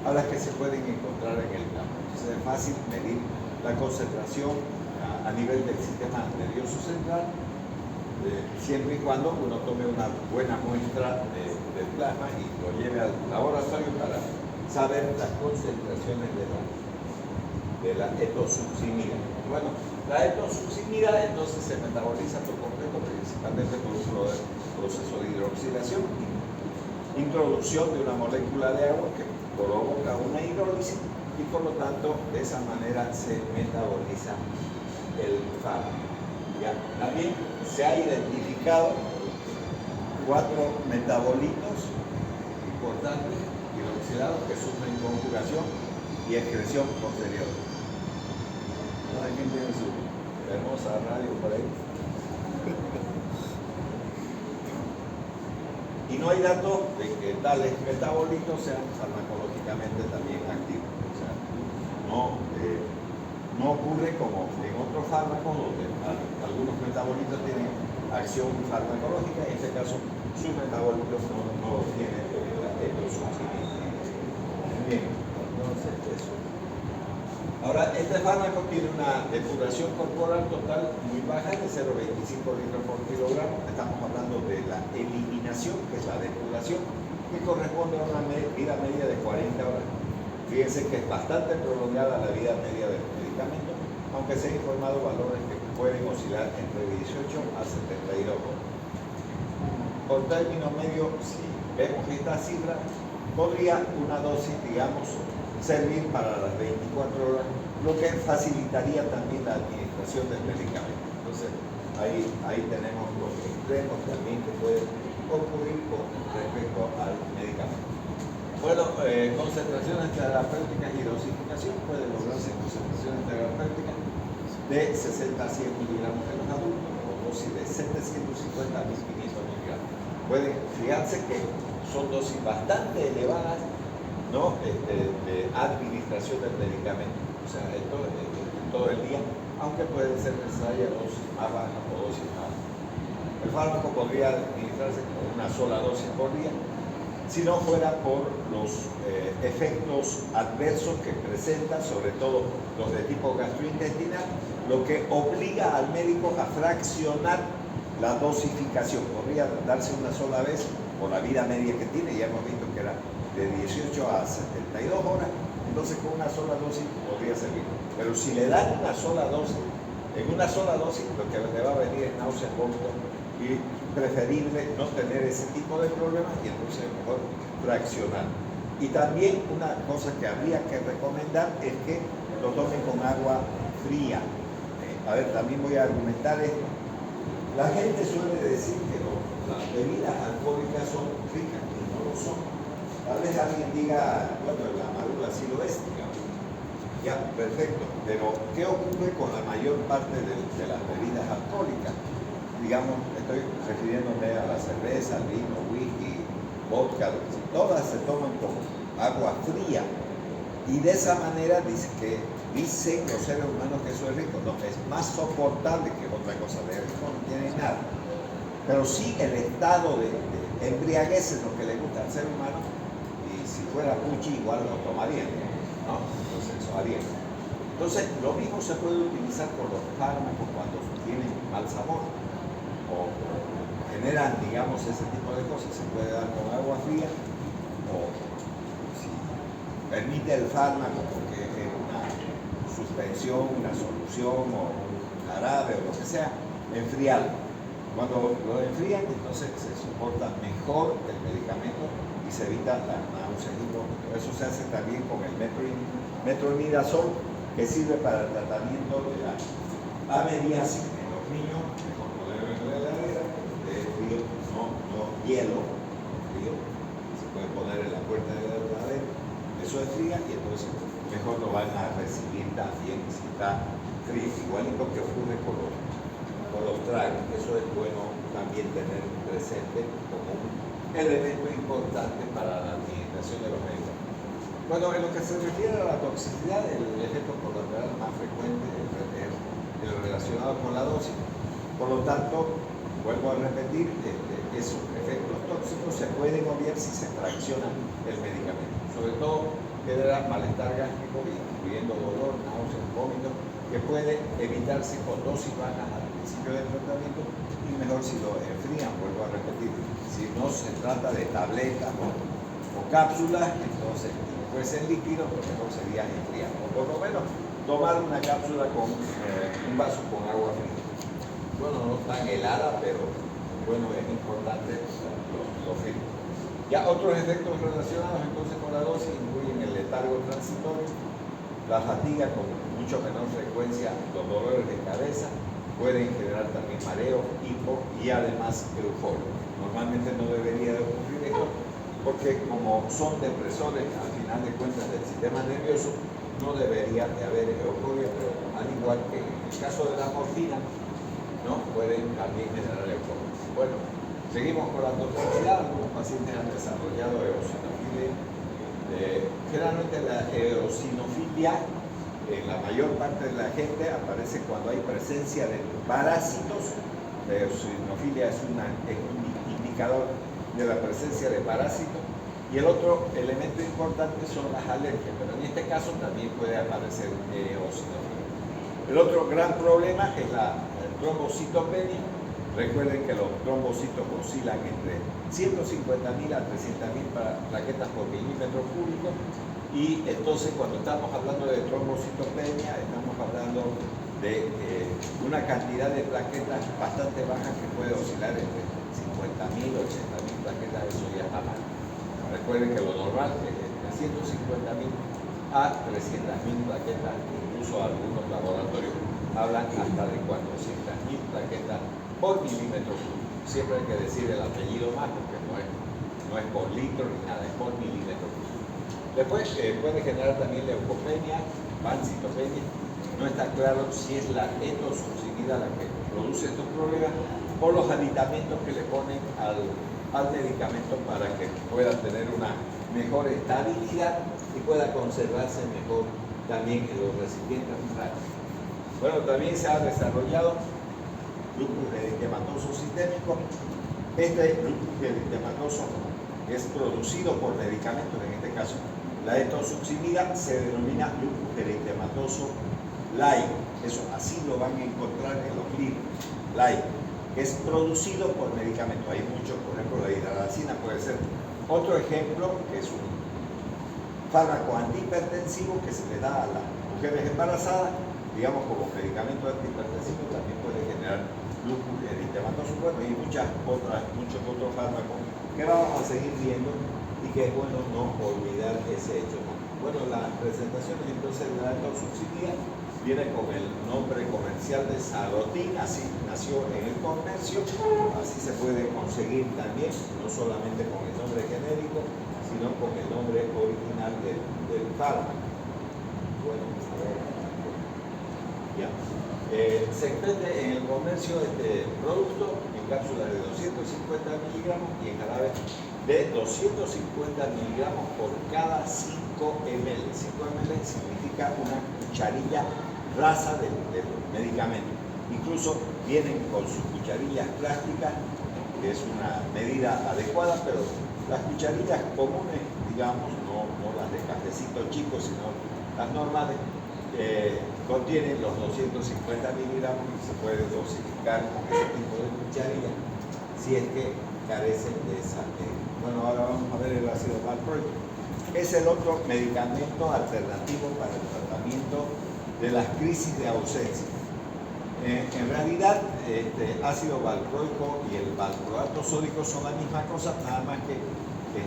a las que se pueden encontrar en el campo. Entonces es fácil medir la concentración a nivel del sistema nervioso central, siempre y cuando uno tome una buena muestra del plasma y lo lleve al laboratorio para saber las concentraciones de la etosubsimida. Bueno, la etosubsimida entonces se metaboliza por completo, principalmente por un proceso de hidroxilación, introducción de una molécula de agua que provoca una hidrólisis y por lo tanto de esa manera se metaboliza el fármaco. Ya, también se ha identificado 4 metabolitos importantes hidroxilados que sufren conjugación y excreción posterior. ¿Alguien tiene su hermosa radio por ahí? Y no hay datos de que tales metabolitos sean farmacológicamente también activos. O sea, no ocurre como en otros fármacos donde algunos metabolitos tienen acción farmacológica, en este caso sus metabolitos no tienen la etosubsimida. Bien, entonces eso. Ahora, este fármaco tiene una depuración corporal total muy baja de 0,25 litros por kilogramo. Estamos hablando de la eliminación, que es la depuración, que corresponde a una vida media de 40 horas. Fíjense que es bastante prolongada la vida media del medicamento, aunque se han informado valores que pueden oscilar entre 18 a 72 horas. Por término medio, si vemos esta cifra, podría una dosis, digamos, servir para las 24 horas, lo que facilitaría también la administración del medicamento. Entonces, ahí tenemos los extremos también que pueden ocurrir con respecto al medicamento. Bueno, concentraciones terapéuticas y dosificación pueden lograrse concentraciones terapéuticas de 60 a 100 miligramos en los adultos o dosis de 750 a 1500 miligramos. Pueden fijarse que son dosis bastante elevadas, ¿no? De administración del medicamento, o sea, esto todo el día, aunque pueden ser necesarias dosis más bajas o dosis más altas. El fármaco podría administrarse con una sola dosis por día, si no fuera por los efectos adversos que presenta, sobre todo los de tipo gastrointestinal, lo que obliga al médico a fraccionar la dosificación. Podría darse una sola vez por la vida media que tiene, ya hemos visto que era de 18 a 72 horas, entonces con una sola dosis podría servir. Pero si le dan una sola dosis, en una sola dosis lo que le va a venir es náuseas, vómitos, y preferible no tener ese tipo de problemas y entonces es mejor fraccionar. Y también una cosa que habría que recomendar es que lo tomen con agua fría. A ver, también voy a argumentar esto. La gente suele decir que las bebidas alcohólicas son ricas y no lo son. Tal vez alguien diga, bueno, la amarula sí lo es, digamos. Ya, perfecto. Pero, ¿qué ocurre con la mayor parte de las bebidas alcohólicas? Digamos, estoy refiriéndome a la cerveza, al vino, whisky, vodka, todas se toman con agua fría. Y de esa manera dicen los seres humanos que eso es rico. No, es más soportable que otra cosa. De rico no tiene nada. Pero sí el estado de embriaguez es lo que le gusta al ser humano. Y si fuera puchi igual lo tomarían, ¿no? Entonces eso haría. Entonces lo mismo se puede utilizar con los fármacos cuando tienen mal sabor o generan, digamos, ese tipo de cosas. Se puede dar con agua fría o si permite el fármaco porque es una suspensión, una solución o un jarabe o lo que sea, enfriarlo. Cuando lo enfrían, entonces se soporta mejor el medicamento y se evita la náusea y vómito. Eso se hace también con el metronidazol, que sirve para el tratamiento de la ameniasis en los niños, mejor ponerlo en la heladera, de frío, no hielo, frío, se puede poner en la puerta de la heladera, eso es fría y entonces mejor lo van a recibir también si está frío, igualito que ocurre con los tragos. Eso es bueno también tener presente como un elemento importante para la administración de los medicamentos. Bueno, en lo que se refiere a la toxicidad, el efecto colateral más frecuente es el relacionado con la dosis. Por lo tanto, vuelvo a repetir, esos efectos tóxicos se pueden obviar si se fracciona el medicamento. Sobre todo, genera malestar gástrico, incluyendo dolor, náuseas, vómitos, que puede evitarse con dosis bajas al principio del tratamiento y mejor si lo enfrían, vuelvo a repetir. Si no se trata de tabletas o cápsulas, entonces pues en líquido lo mejor sería enfriar, o por lo menos tomar una cápsula con un vaso con agua fría. Bueno, no tan helada, pero bueno, es importante lo frío. Ya otros efectos relacionados entonces con la dosis incluyen el letargo transitorio, la fatiga con mucho menor frecuencia, los dolores de cabeza, pueden generar también mareo, hipo y además euforia. Normalmente no debería de ocurrir esto, porque como son depresores al final de cuentas del sistema nervioso, no debería de haber euforia, pero al igual que en el caso de la morfina, ¿no? Pueden también generar euforia. Bueno, seguimos con la toxicidad. Algunos pacientes han desarrollado eosinofilia. Generalmente la eosinofilia en la mayor parte de la gente aparece cuando hay presencia de parásitos. La eosinofilia es un indicador de la presencia de parásitos, y el otro elemento importante son las alergias, pero en este caso también puede aparecer eosinofilia. El otro gran problema es la trombocitopenia. Recuerden que los trombocitos oscilan entre 150.000 a 300.000 plaquetas por milímetro cúbico, y entonces cuando estamos hablando de trombocitopenia estamos hablando de una cantidad de plaquetas bastante baja que puede oscilar entre 50.000, 80.000 plaquetas, eso ya está mal. Recuerden que lo normal es de 150.000 a 300.000 plaquetas, incluso algunos laboratorios hablan hasta de 400.000 plaquetas por milímetro cúbico. Siempre hay que decir el apellido más, porque no es por litro ni nada, es por milímetro cúbico. Después puede generar también leucopenia, pancitopenia. No está claro si es la etosuximida la que produce estos problemas o los aditamentos que le ponen al medicamento para que pueda tener una mejor estabilidad y pueda conservarse mejor también en los recipientes renales. Bueno, también se ha desarrollado lupus eritematoso sistémico. Este lupus eritematoso es producido por medicamentos, en este caso la etosuximida se denomina lupus eritematoso laico. Eso así lo van a encontrar en los libros, laico, que es producido por medicamentos. Hay muchos, por ejemplo la hidralacina puede ser otro ejemplo, que es un fármaco antihipertensivo que se le da a las mujeres embarazadas, digamos como medicamento antihipertensivo, también puede generar lupus eritematoso, bueno, y muchos otros fármacos que vamos a seguir viendo y que es bueno no olvidar ese hecho. Bueno, las presentaciones entonces de la etosuximida viene con el nombre comercial de Sarotin, así nació en el comercio, así se puede conseguir también, no solamente con el nombre genérico, sino con el nombre original del fármaco. Bueno, a ver. Ya. Se vende en el comercio este producto en cápsulas de 250 miligramos y en jarabe de 250 miligramos por cada 5 ml. 5 ml significa una cucharilla rasa del medicamento. Incluso vienen con sus cucharillas plásticas, que es una medida adecuada, pero las cucharillas comunes, digamos, no las de cafecito chicos, sino las normales, contienen los 250 miligramos y se puede dosificar con ese tipo de cucharilla si es que carecen de esa medida. Bueno, ahora vamos a ver el ácido valproico. Es el otro medicamento alternativo para el tratamiento de las crisis de ausencia. En realidad, ácido valproico y el valproato sódico son la misma cosa, nada más que en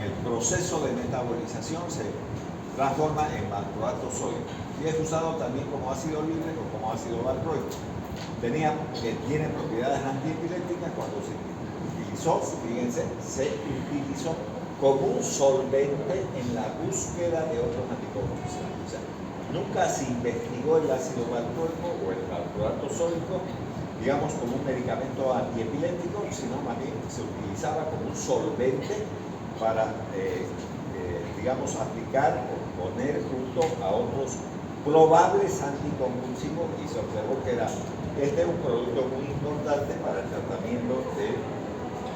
el proceso de metabolización se transforma en valproato sódico y es usado también como ácido libre o como ácido valproico. Tiene propiedades antiepilépticas. Cuando se utilizó, fíjense, se utilizó como un solvente en la búsqueda de otros anticonvulsivantes. O sea, nunca se investigó el ácido valproico o el valproato sódico, digamos, como un medicamento antiepiléptico, sino más bien se utilizaba como un solvente para, digamos, aplicar o poner junto a otros probables anticonvulsivos, y se observó que era un producto muy importante para el tratamiento de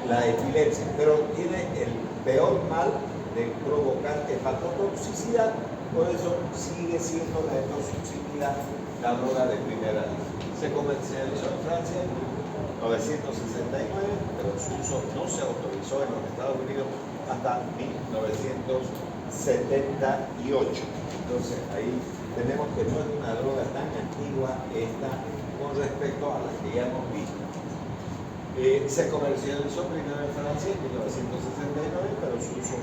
la epilepsia, pero tiene el peor mal de provocar hepatotoxicidad, por eso sigue siendo la etosuximida la droga de primera línea. Se comercializó en Francia en 1969, pero su uso no se autorizó en los Estados Unidos hasta 1978. Entonces ahí tenemos que no es una droga tan antigua esta con respecto a las que ya hemos visto. Se comercializó primero en Francia en 1969, pero su uso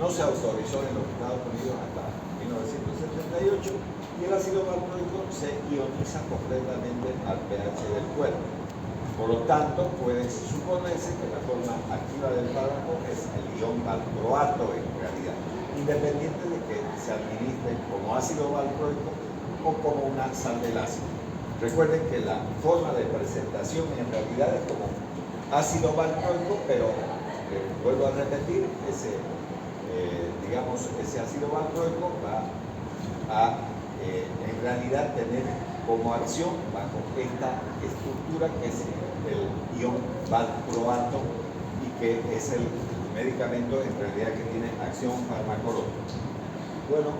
no se autorizó en los Estados Unidos hasta 1978, y el ácido valproico se ioniza completamente al pH del cuerpo. Por lo tanto, puede suponerse que la forma activa del fármaco es el ion valproato en realidad, independiente de que se administre como ácido valproico o como una sal del ácido. Recuerden que la forma de presentación en realidad es como ácido valproico, pero vuelvo a repetir, ese ácido valproico va a en realidad tener como acción bajo esta estructura que es el ion valproato y que es el medicamento en realidad que tiene acción farmacológica. Bueno,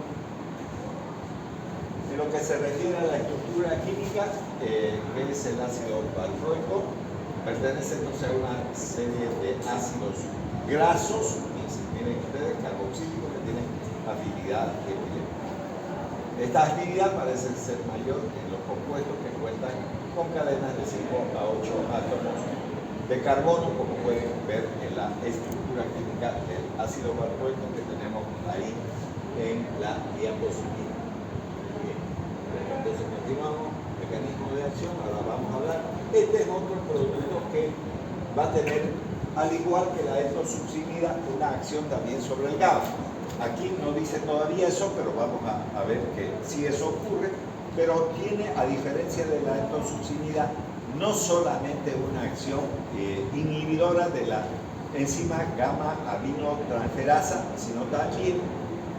en lo que se refiere a la estructura química, que es el ácido valproico, pertenece entonces a una serie de ácidos grasos, miren ustedes, carboxílicos, que tienen afinidad epiléptica. Esta afinidad parece ser mayor en los compuestos que cuentan con cadenas de 5 a 8 átomos de carbono, como pueden ver en la estructura química del ácido valproico que tenemos ahí en la diapositiva. Bien. Entonces continuamos, mecanismo de acción, ahora vamos a hablar. Este es otro producto que va a tener, al igual que la etosuximida, una acción también sobre el GABA. Aquí no dice todavía eso, pero vamos a ver que sí eso ocurre, pero tiene, a diferencia de la etosuximida, no solamente una acción inhibidora de la enzima gamma-aminotransferasa, sino también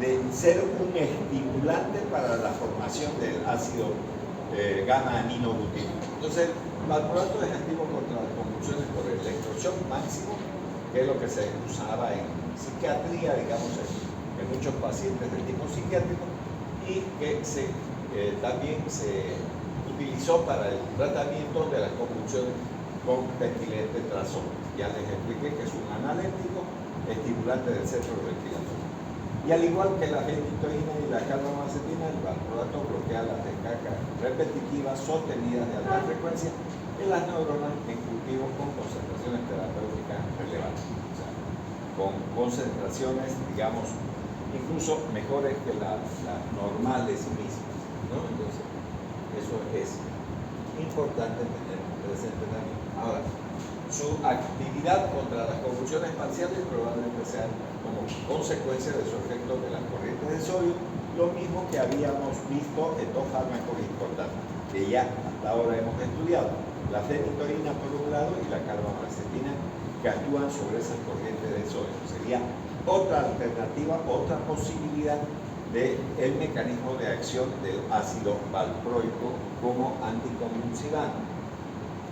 de ser un estimulante para la formación del ácido gamma-aminobutírico. Entonces, el valproato es activo contra las convulsiones por electroshock máximo, que es lo que se usaba en psiquiatría, digamos, en muchos pacientes del tipo psiquiátrico, y que también se utilizó para el tratamiento de las convulsiones con pendiletrazol. Ya les expliqué que es un analético estimulante del centro respiratorio. Y al igual que la fenitoína y la carbamacetina, el valproato bloquea las descargas repetitivas sostenidas de alta frecuencia en las neuronas en cultivos con concentraciones terapéuticas relevantes. O sea, con concentraciones, digamos, incluso mejores que las normales mismas, ¿no? Entonces, eso es importante tener presente también. Ahora, su actividad contra las convulsiones parciales probablemente sea como consecuencia de su efecto de las corrientes de sodio, lo mismo que habíamos visto en dos fármacos importantes, que ya hasta ahora hemos estudiado, la fenitoína por un lado y la carbamacetina, que actúan sobre esas corrientes de sodio. Sería otra alternativa, otra posibilidad del mecanismo de acción del ácido valproico como anticonvulsivante.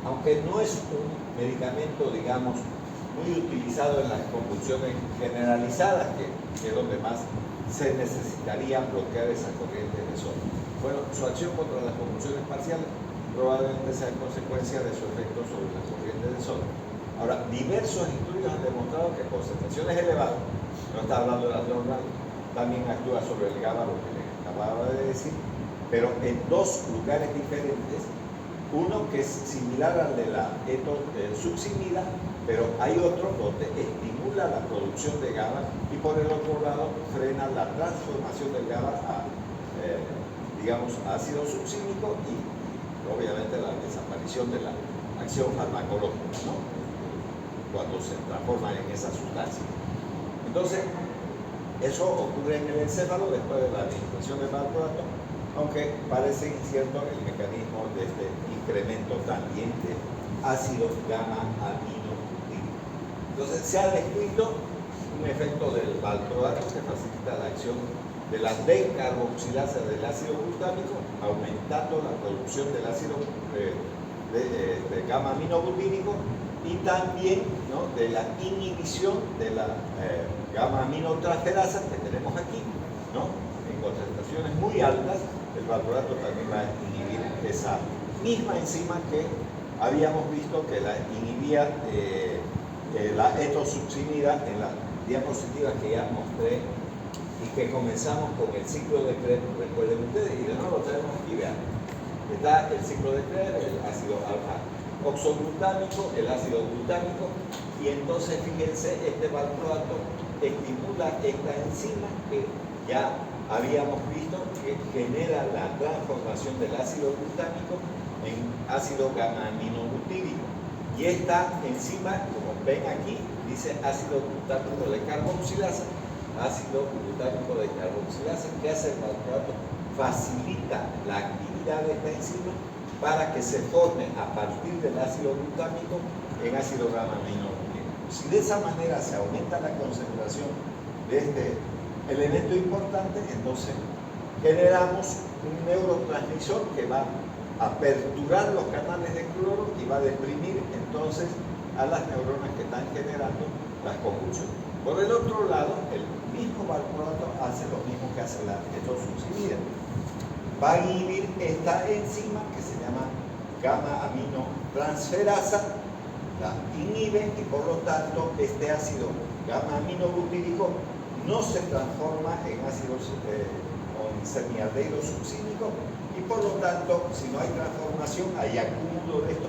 Aunque no es un medicamento, digamos, muy utilizado en las convulsiones generalizadas, que es donde más se necesitaría bloquear esa corriente de sodio. Bueno, su acción contra las convulsiones parciales probablemente sea en consecuencia de su efecto sobre la corriente de sodio. Ahora, diversos estudios han demostrado que concentraciones elevadas, no está hablando de las normales, también actúa sobre el GABA, lo que les acababa de decir, pero en dos lugares diferentes. Uno que es similar al de la succinida, pero hay otro donde estimula la producción de GABA y por el otro lado frena la transformación del GABA a, digamos, ácido succínico y obviamente la desaparición de la acción farmacológica, ¿no? Cuando se transforma en esa sustancia. Entonces, eso ocurre en el encéfalo después de la administración del valproato, aunque parece incierto el mecanismo de este incremento también de ácido gamma-aminobutírico. Entonces se ha descrito un efecto del valproato que facilita la acción de la decarboxilasa del ácido glutámico, aumentando la producción del ácido de gamma-aminobutírico y también, ¿no?, de la inhibición de la gamma-aminotransferasa que tenemos aquí, ¿no? En concentraciones muy altas, el valproato también va a inhibir esa misma enzima que habíamos visto que la inhibía la etosuccinida en la diapositiva que ya mostré y que comenzamos con el ciclo de Krebs, recuerden ustedes, y de nuevo lo tenemos aquí, vean. Está el ciclo de Krebs, el ácido alfa oxoglutámico, el ácido glutámico, y entonces fíjense, este valproato estimula esta enzima que ya habíamos visto que genera la transformación del ácido glutámico en ácido gamma-aminobutírico. Y esta enzima, como ven aquí, dice ácido glutámico de carboxilasa. Ácido glutámico de carboxilasa, ¿qué hace el valproato? Facilita la actividad de esta enzima para que se forme a partir del ácido glutámico en ácido gamma-aminobutírico. Si de esa manera se aumenta la concentración de este elemento importante, entonces generamos un neurotransmisor que va a aperturar los canales de cloro y va a deprimir entonces a las neuronas que están generando las convulsiones. Por el otro lado, el mismo valproato hace lo mismo que hace la etosuccinida. Va a inhibir esta enzima que se llama gamma-aminotransferasa, la inhibe y por lo tanto este ácido gamma-aminobutírico no se transforma en ácido semialdehído succínico y por lo tanto, si no hay transformación, hay acúmulo de esto,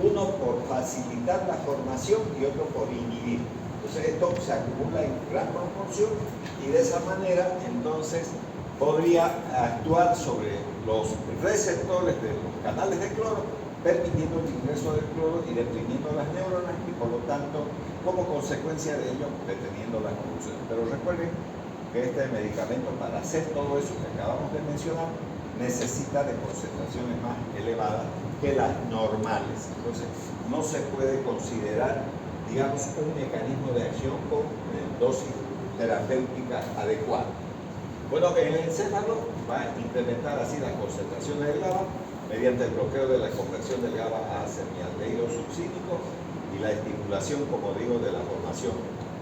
uno por facilitar la formación y otro por inhibir. Entonces esto se acumula en gran proporción y de esa manera entonces podría actuar sobre los receptores de los canales de cloro, permitiendo el ingreso del cloro y deprimiendo las neuronas y por lo tanto, como consecuencia de ello, deteniendo las convulsiones. Pero recuerden que este medicamento, para hacer todo eso que acabamos de mencionar, necesita de concentraciones más elevadas que las normales. Entonces, no se puede considerar, digamos, un mecanismo de acción con dosis terapéutica adecuada. Bueno, el encéfalo va a incrementar así las concentraciones del GABA mediante el bloqueo de la conversión del GABA a semialdehído succínico y la estimulación, como digo, de la formación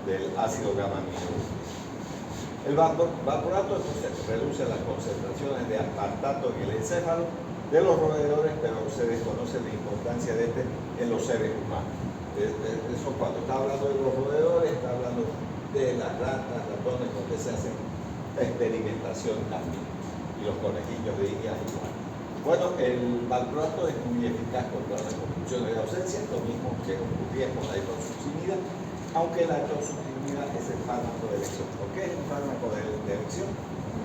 del ácido gamma-aminobutírico. El valproato entonces reduce las concentraciones de aspartato en el encéfalo de los roedores, pero se desconoce la importancia de este en los seres humanos. Eso cuando está hablando de los roedores, está hablando de las ratas, ratones, donde se hacen experimentación también. Y los conejillos de Indias igual. Bueno, el valproato es muy eficaz contra las convulsiones de ausencia, lo mismo que ocurría con la etosuximida, aunque la etosuximida es el fármaco de elección. ¿Por qué es el fármaco de elección?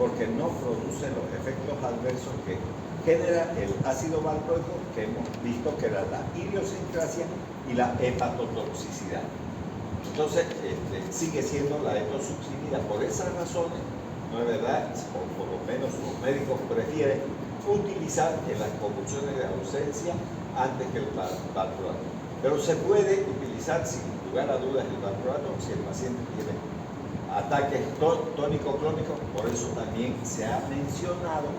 Porque no produce los efectos adversos que genera el ácido valproico, que hemos visto que era la idiosincrasia y la hepatotoxicidad. Entonces, sigue siendo la etosuximida por esas razones, ¿no es verdad? O por lo menos los médicos prefieren utilizar en las convulsiones de ausencia antes que el valproato. Pero se puede utilizar sin lugar a dudas el valproato si el paciente tiene ataques tónico-clónicos. Por eso también se ha mencionado,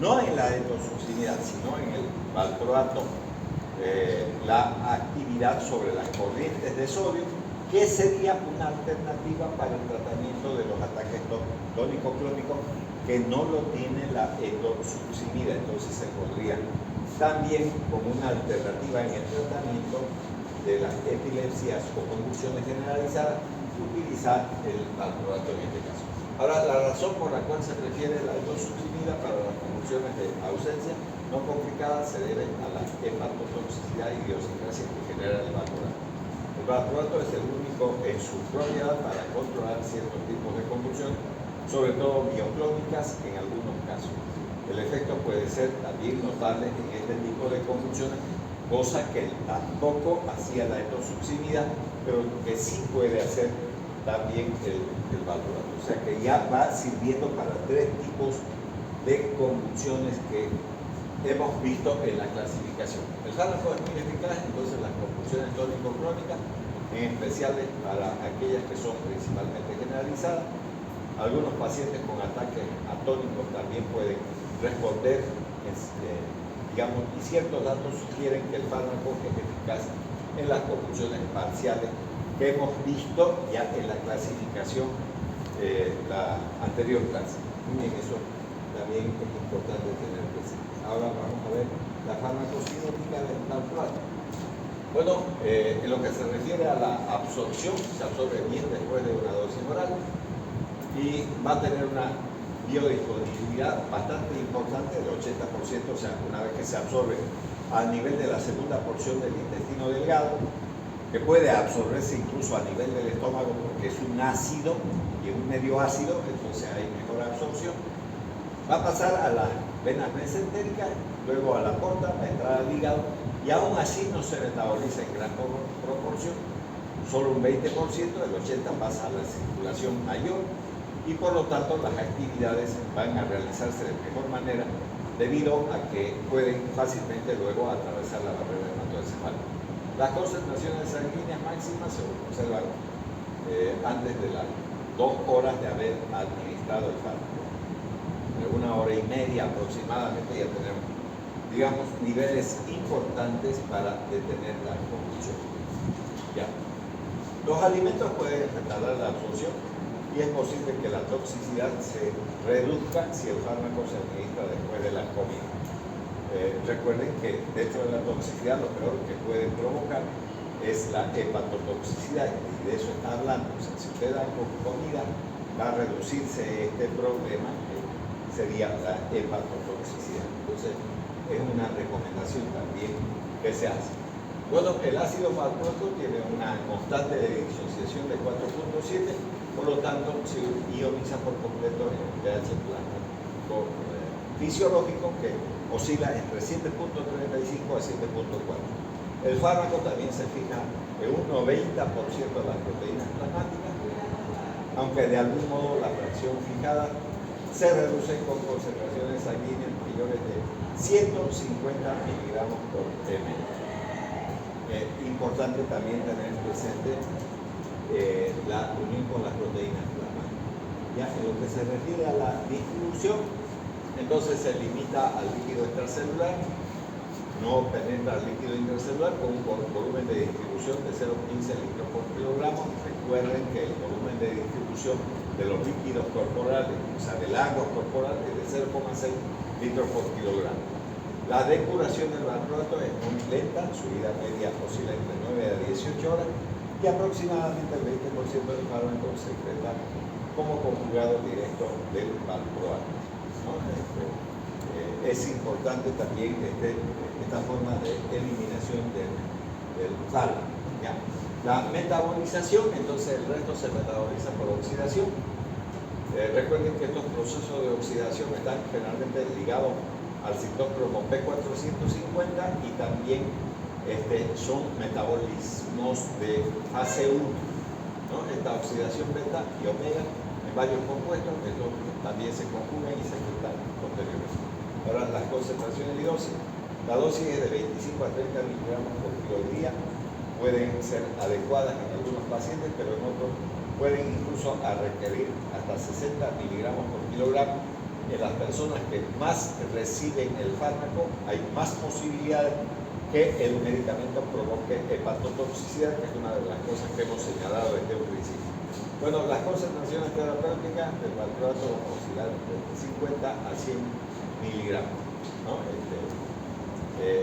no en la etosuximida, sino en el valproato, la actividad sobre las corrientes de sodio, que sería una alternativa para el tratamiento de los ataques tónico-clónicos que no lo tiene la etosuximida. Entonces se podría también, como una alternativa en el tratamiento de las epilepsias o convulsiones generalizadas, utilizar el valproato en este caso. Ahora, la razón por la cual se prefiere la etosuximida para las convulsiones de ausencia no complicadas se debe a la hepatotoxicidad y idiosincrasia que genera el valproato. El valproato es el único en su propiedad para controlar ciertos tipos de convulsiones, sobre todo mioclónicas en algunos casos. El efecto puede ser también notable en este tipo de convulsiones, cosa que tampoco hacía la etosuximida, pero que sí puede hacer también el valproato. O sea que ya va sirviendo para tres tipos de convulsiones que hemos visto en la clasificación. El fármaco es muy eficaz, entonces las convulsiones tónico-crónicas, en especial para aquellas que son principalmente generalizadas. Algunos pacientes con ataques atónicos también pueden responder, digamos, y ciertos datos sugieren que el fármaco es eficaz en las convulsiones parciales que hemos visto ya en la clasificación, la anterior clase. Bien, eso también es importante tener presente. Ahora vamos a ver la farmacocinética del valproato. Bueno, en lo que se refiere a la absorción, se absorbe bien después de una dosis oral y va a tener una biodisponibilidad bastante importante, del 80%, o sea, una vez que se absorbe a nivel de la segunda porción del intestino delgado, que puede absorberse incluso a nivel del estómago porque es un ácido y un medio ácido, entonces hay mejor absorción. Va a pasar a las venas mesentéricas, luego a la porta, va a entrar al hígado y aún así no se metaboliza en gran proporción, solo un 20%, el 80% pasa a la circulación mayor y por lo tanto las actividades van a realizarse de mejor manera debido a que pueden fácilmente luego atravesar la barrera hematoencefálica. Las concentraciones sanguíneas máximas se observan antes de las 2 horas de haber administrado el fármaco. De 1 hora y media aproximadamente ya tenemos, digamos, niveles importantes para detener la convulsión. ¿Ya? Los alimentos pueden retardar la absorción y es posible que la toxicidad se reduzca si el fármaco se administra después de la comida. Recuerden que dentro de la toxicidad lo peor que puede provocar es la hepatotoxicidad y de eso está hablando. O sea, si usted da comida va a reducirse este problema que sería la hepatotoxicidad. Entonces es una recomendación también que se hace. Bueno, el ácido valproico tiene una constante de disociación de 4.7, por lo tanto se ioniza por completo en el pH plasmático fisiológico que oscila entre 7.35 a 7.4. El fármaco también se fija en un 90% de las proteínas plasmáticas, aunque de algún modo la fracción fijada se reduce con concentraciones sanguíneas mayores de 150 miligramos por ml. Importante también tener presente la unión con las proteínas plasmáticas. Ya en lo que se refiere a la distribución, entonces se limita al líquido extracelular, no penetra al líquido intracelular con un volumen de distribución de 0,15 litros por kilogramo. Recuerden que el volumen de distribución de los líquidos corporales, o sea, del agua corporal, es de 0,6 litros por kilogramo. La depuración del valproato es muy lenta, su vida media oscila entre 9 a 18 horas y aproximadamente el 20% del fármaco se secreta como conjugado directo del valproato, ¿no? Es importante también esta forma de eliminación del fármaco, ¿ya? La metabolización, entonces el resto se metaboliza por oxidación. Recuerden que estos procesos de oxidación están generalmente ligados al citocromo P450 y también son metabolismos de fase 1, ¿no? Esta oxidación beta y omega en varios compuestos, estos también se conjugan y se juntan posteriormente. Ahora, las concentraciones y dosis. La dosis es de 25 a 30 miligramos por kilo día. Pueden ser adecuadas en algunos pacientes, pero en otros pueden incluso requerir hasta 60 miligramos por kilogramo. En las personas que más reciben el fármaco hay más posibilidades que el medicamento provoque hepatotoxicidad, que es una de las cosas que hemos señalado desde un principio. Bueno, las concentraciones terapéuticas del valproato oscilan de 50 a 100 miligramos, ¿no?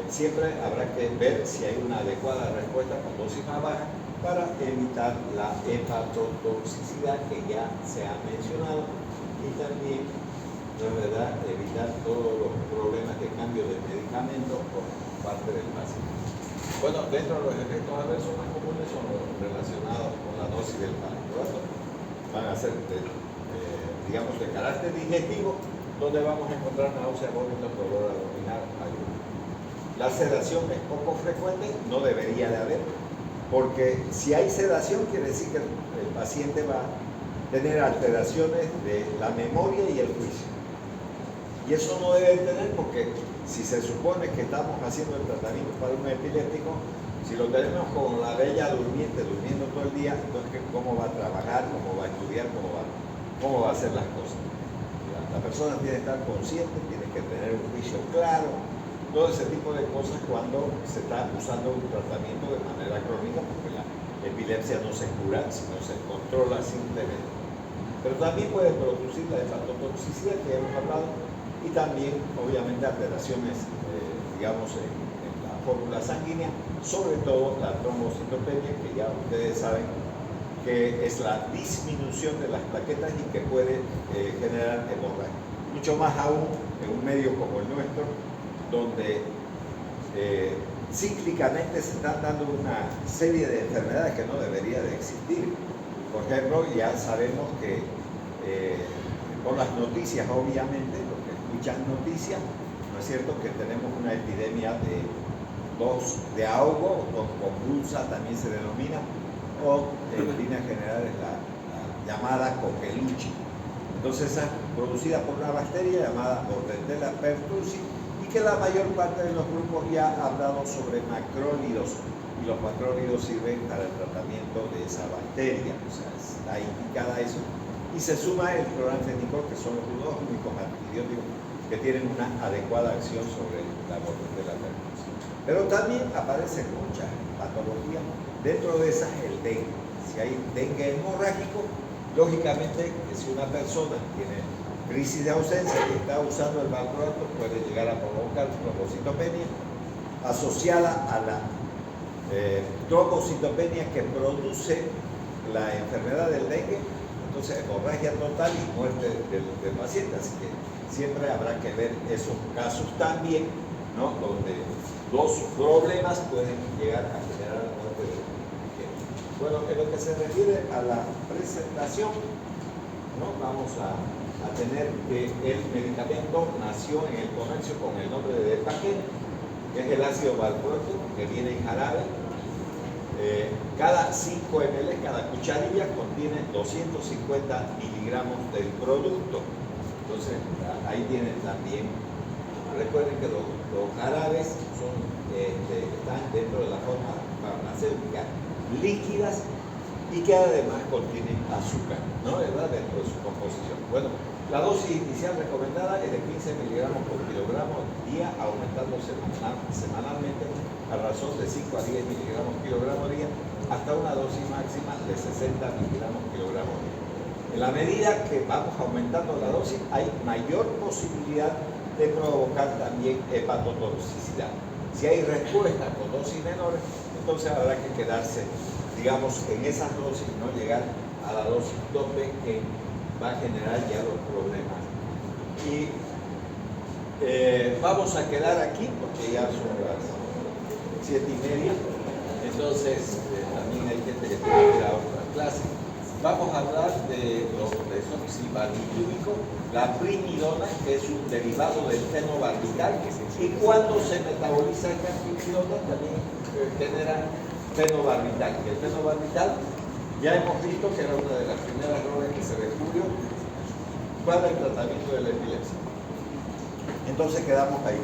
Siempre habrá que ver si hay una adecuada respuesta con dosis más baja para evitar la hepatotoxicidad que ya se ha mencionado y también, la verdad, evitar todos los problemas de cambio de medicamento por parte del paciente. Bueno, dentro de los efectos adversos más comunes son los relacionados con la dosis del valproato. Van a ser, digamos, de carácter digestivo, donde vamos a encontrar náusea, vómitos, dolor abdominal, ayuno. La sedación es poco frecuente, no debería de haber, porque si hay sedación quiere decir que el paciente va a tener alteraciones de la memoria y el juicio. Y eso no debe tener, porque si se supone que estamos haciendo el tratamiento para un epiléptico, si lo tenemos con la bella durmiente, durmiendo todo el día, entonces ¿cómo va a trabajar, cómo va a estudiar, cómo va a hacer las cosas? La persona tiene que estar consciente, tiene que tener un juicio claro, todo ese tipo de cosas cuando se está usando un tratamiento de manera crónica, porque la epilepsia no se cura, sino se controla simplemente. Pero también puede producir la hepatotoxicidad que ya hemos hablado y también, obviamente, alteraciones, digamos, en la fórmula sanguínea, sobre todo la trombocitopenia, que ya ustedes saben que es la disminución de las plaquetas y que puede generar hemorragia. Mucho más aún en un medio como el nuestro, donde cíclicamente se están dando una serie de enfermedades que no debería de existir. Por ejemplo, ya sabemos que por las noticias, obviamente, porque escuchan noticias, ¿no es cierto?, que tenemos una epidemia de tos de ahogo, tos convulsa también se denomina, o en líneas generales la llamada coqueluche. Entonces, esa producida por una bacteria llamada Bordetella pertussis, que la mayor parte de los grupos ya ha hablado sobre macrólidos y los macrólidos sirven para el tratamiento de esa bacteria, o sea, está indicada eso. Y se suma el cloranfenicol, que son los dos únicos antibióticos que tienen una adecuada acción sobre la Bordetella pertussis. Pero también aparecen muchas patologías, dentro de esas el dengue. Si hay dengue hemorrágico, lógicamente que si una persona tiene crisis de ausencia y está usando el valproato, puede llegar a provocar trombocitopenia asociada a la trombocitopenia que produce la enfermedad del dengue, entonces hemorragia total y muerte del paciente. Así que siempre habrá que ver esos casos también, ¿no?, donde dos problemas pueden llegar a generar la muerte del paciente. Bueno, en lo que se refiere a la presentación, ¿no?, vamos a tener que el medicamento nació en el comercio con el nombre de Depaquene, que es el ácido valproato, que viene en jarabe. Cada 5 ml, cada cucharilla contiene 250 miligramos del producto. Entonces, ahí tienen también, recuerden que los jarabes están dentro de la forma farmacéutica líquidas y que además contienen azúcar, ¿no?, ¿verdad?, dentro de su composición. Bueno, la dosis inicial recomendada es de 15 miligramos por kilogramo día, aumentando semanalmente a razón de 5 a 10 miligramos kilogramo día, hasta una dosis máxima de 60 miligramos kilogramo día. En la medida que vamos aumentando la dosis, hay mayor posibilidad de provocar también hepatotoxicidad. Si hay respuesta con dosis menores, entonces habrá que quedarse, digamos, en esas dosis, no llegar a la dosis tope que va a generar ya los problemas. Y vamos a quedar aquí porque ya son las 7:30. Entonces, también hay gente que tiene que ir a otra clase. Vamos a hablar de los desoxibarbituricos, la primidona, que es un derivado del fenobarbital, y cuando se metaboliza esta primidona también genera fenobarbital. Y el fenobarbital ya hemos visto que era una de las primeras drogas que se descubrió para el tratamiento de la epilepsia. Entonces quedamos ahí.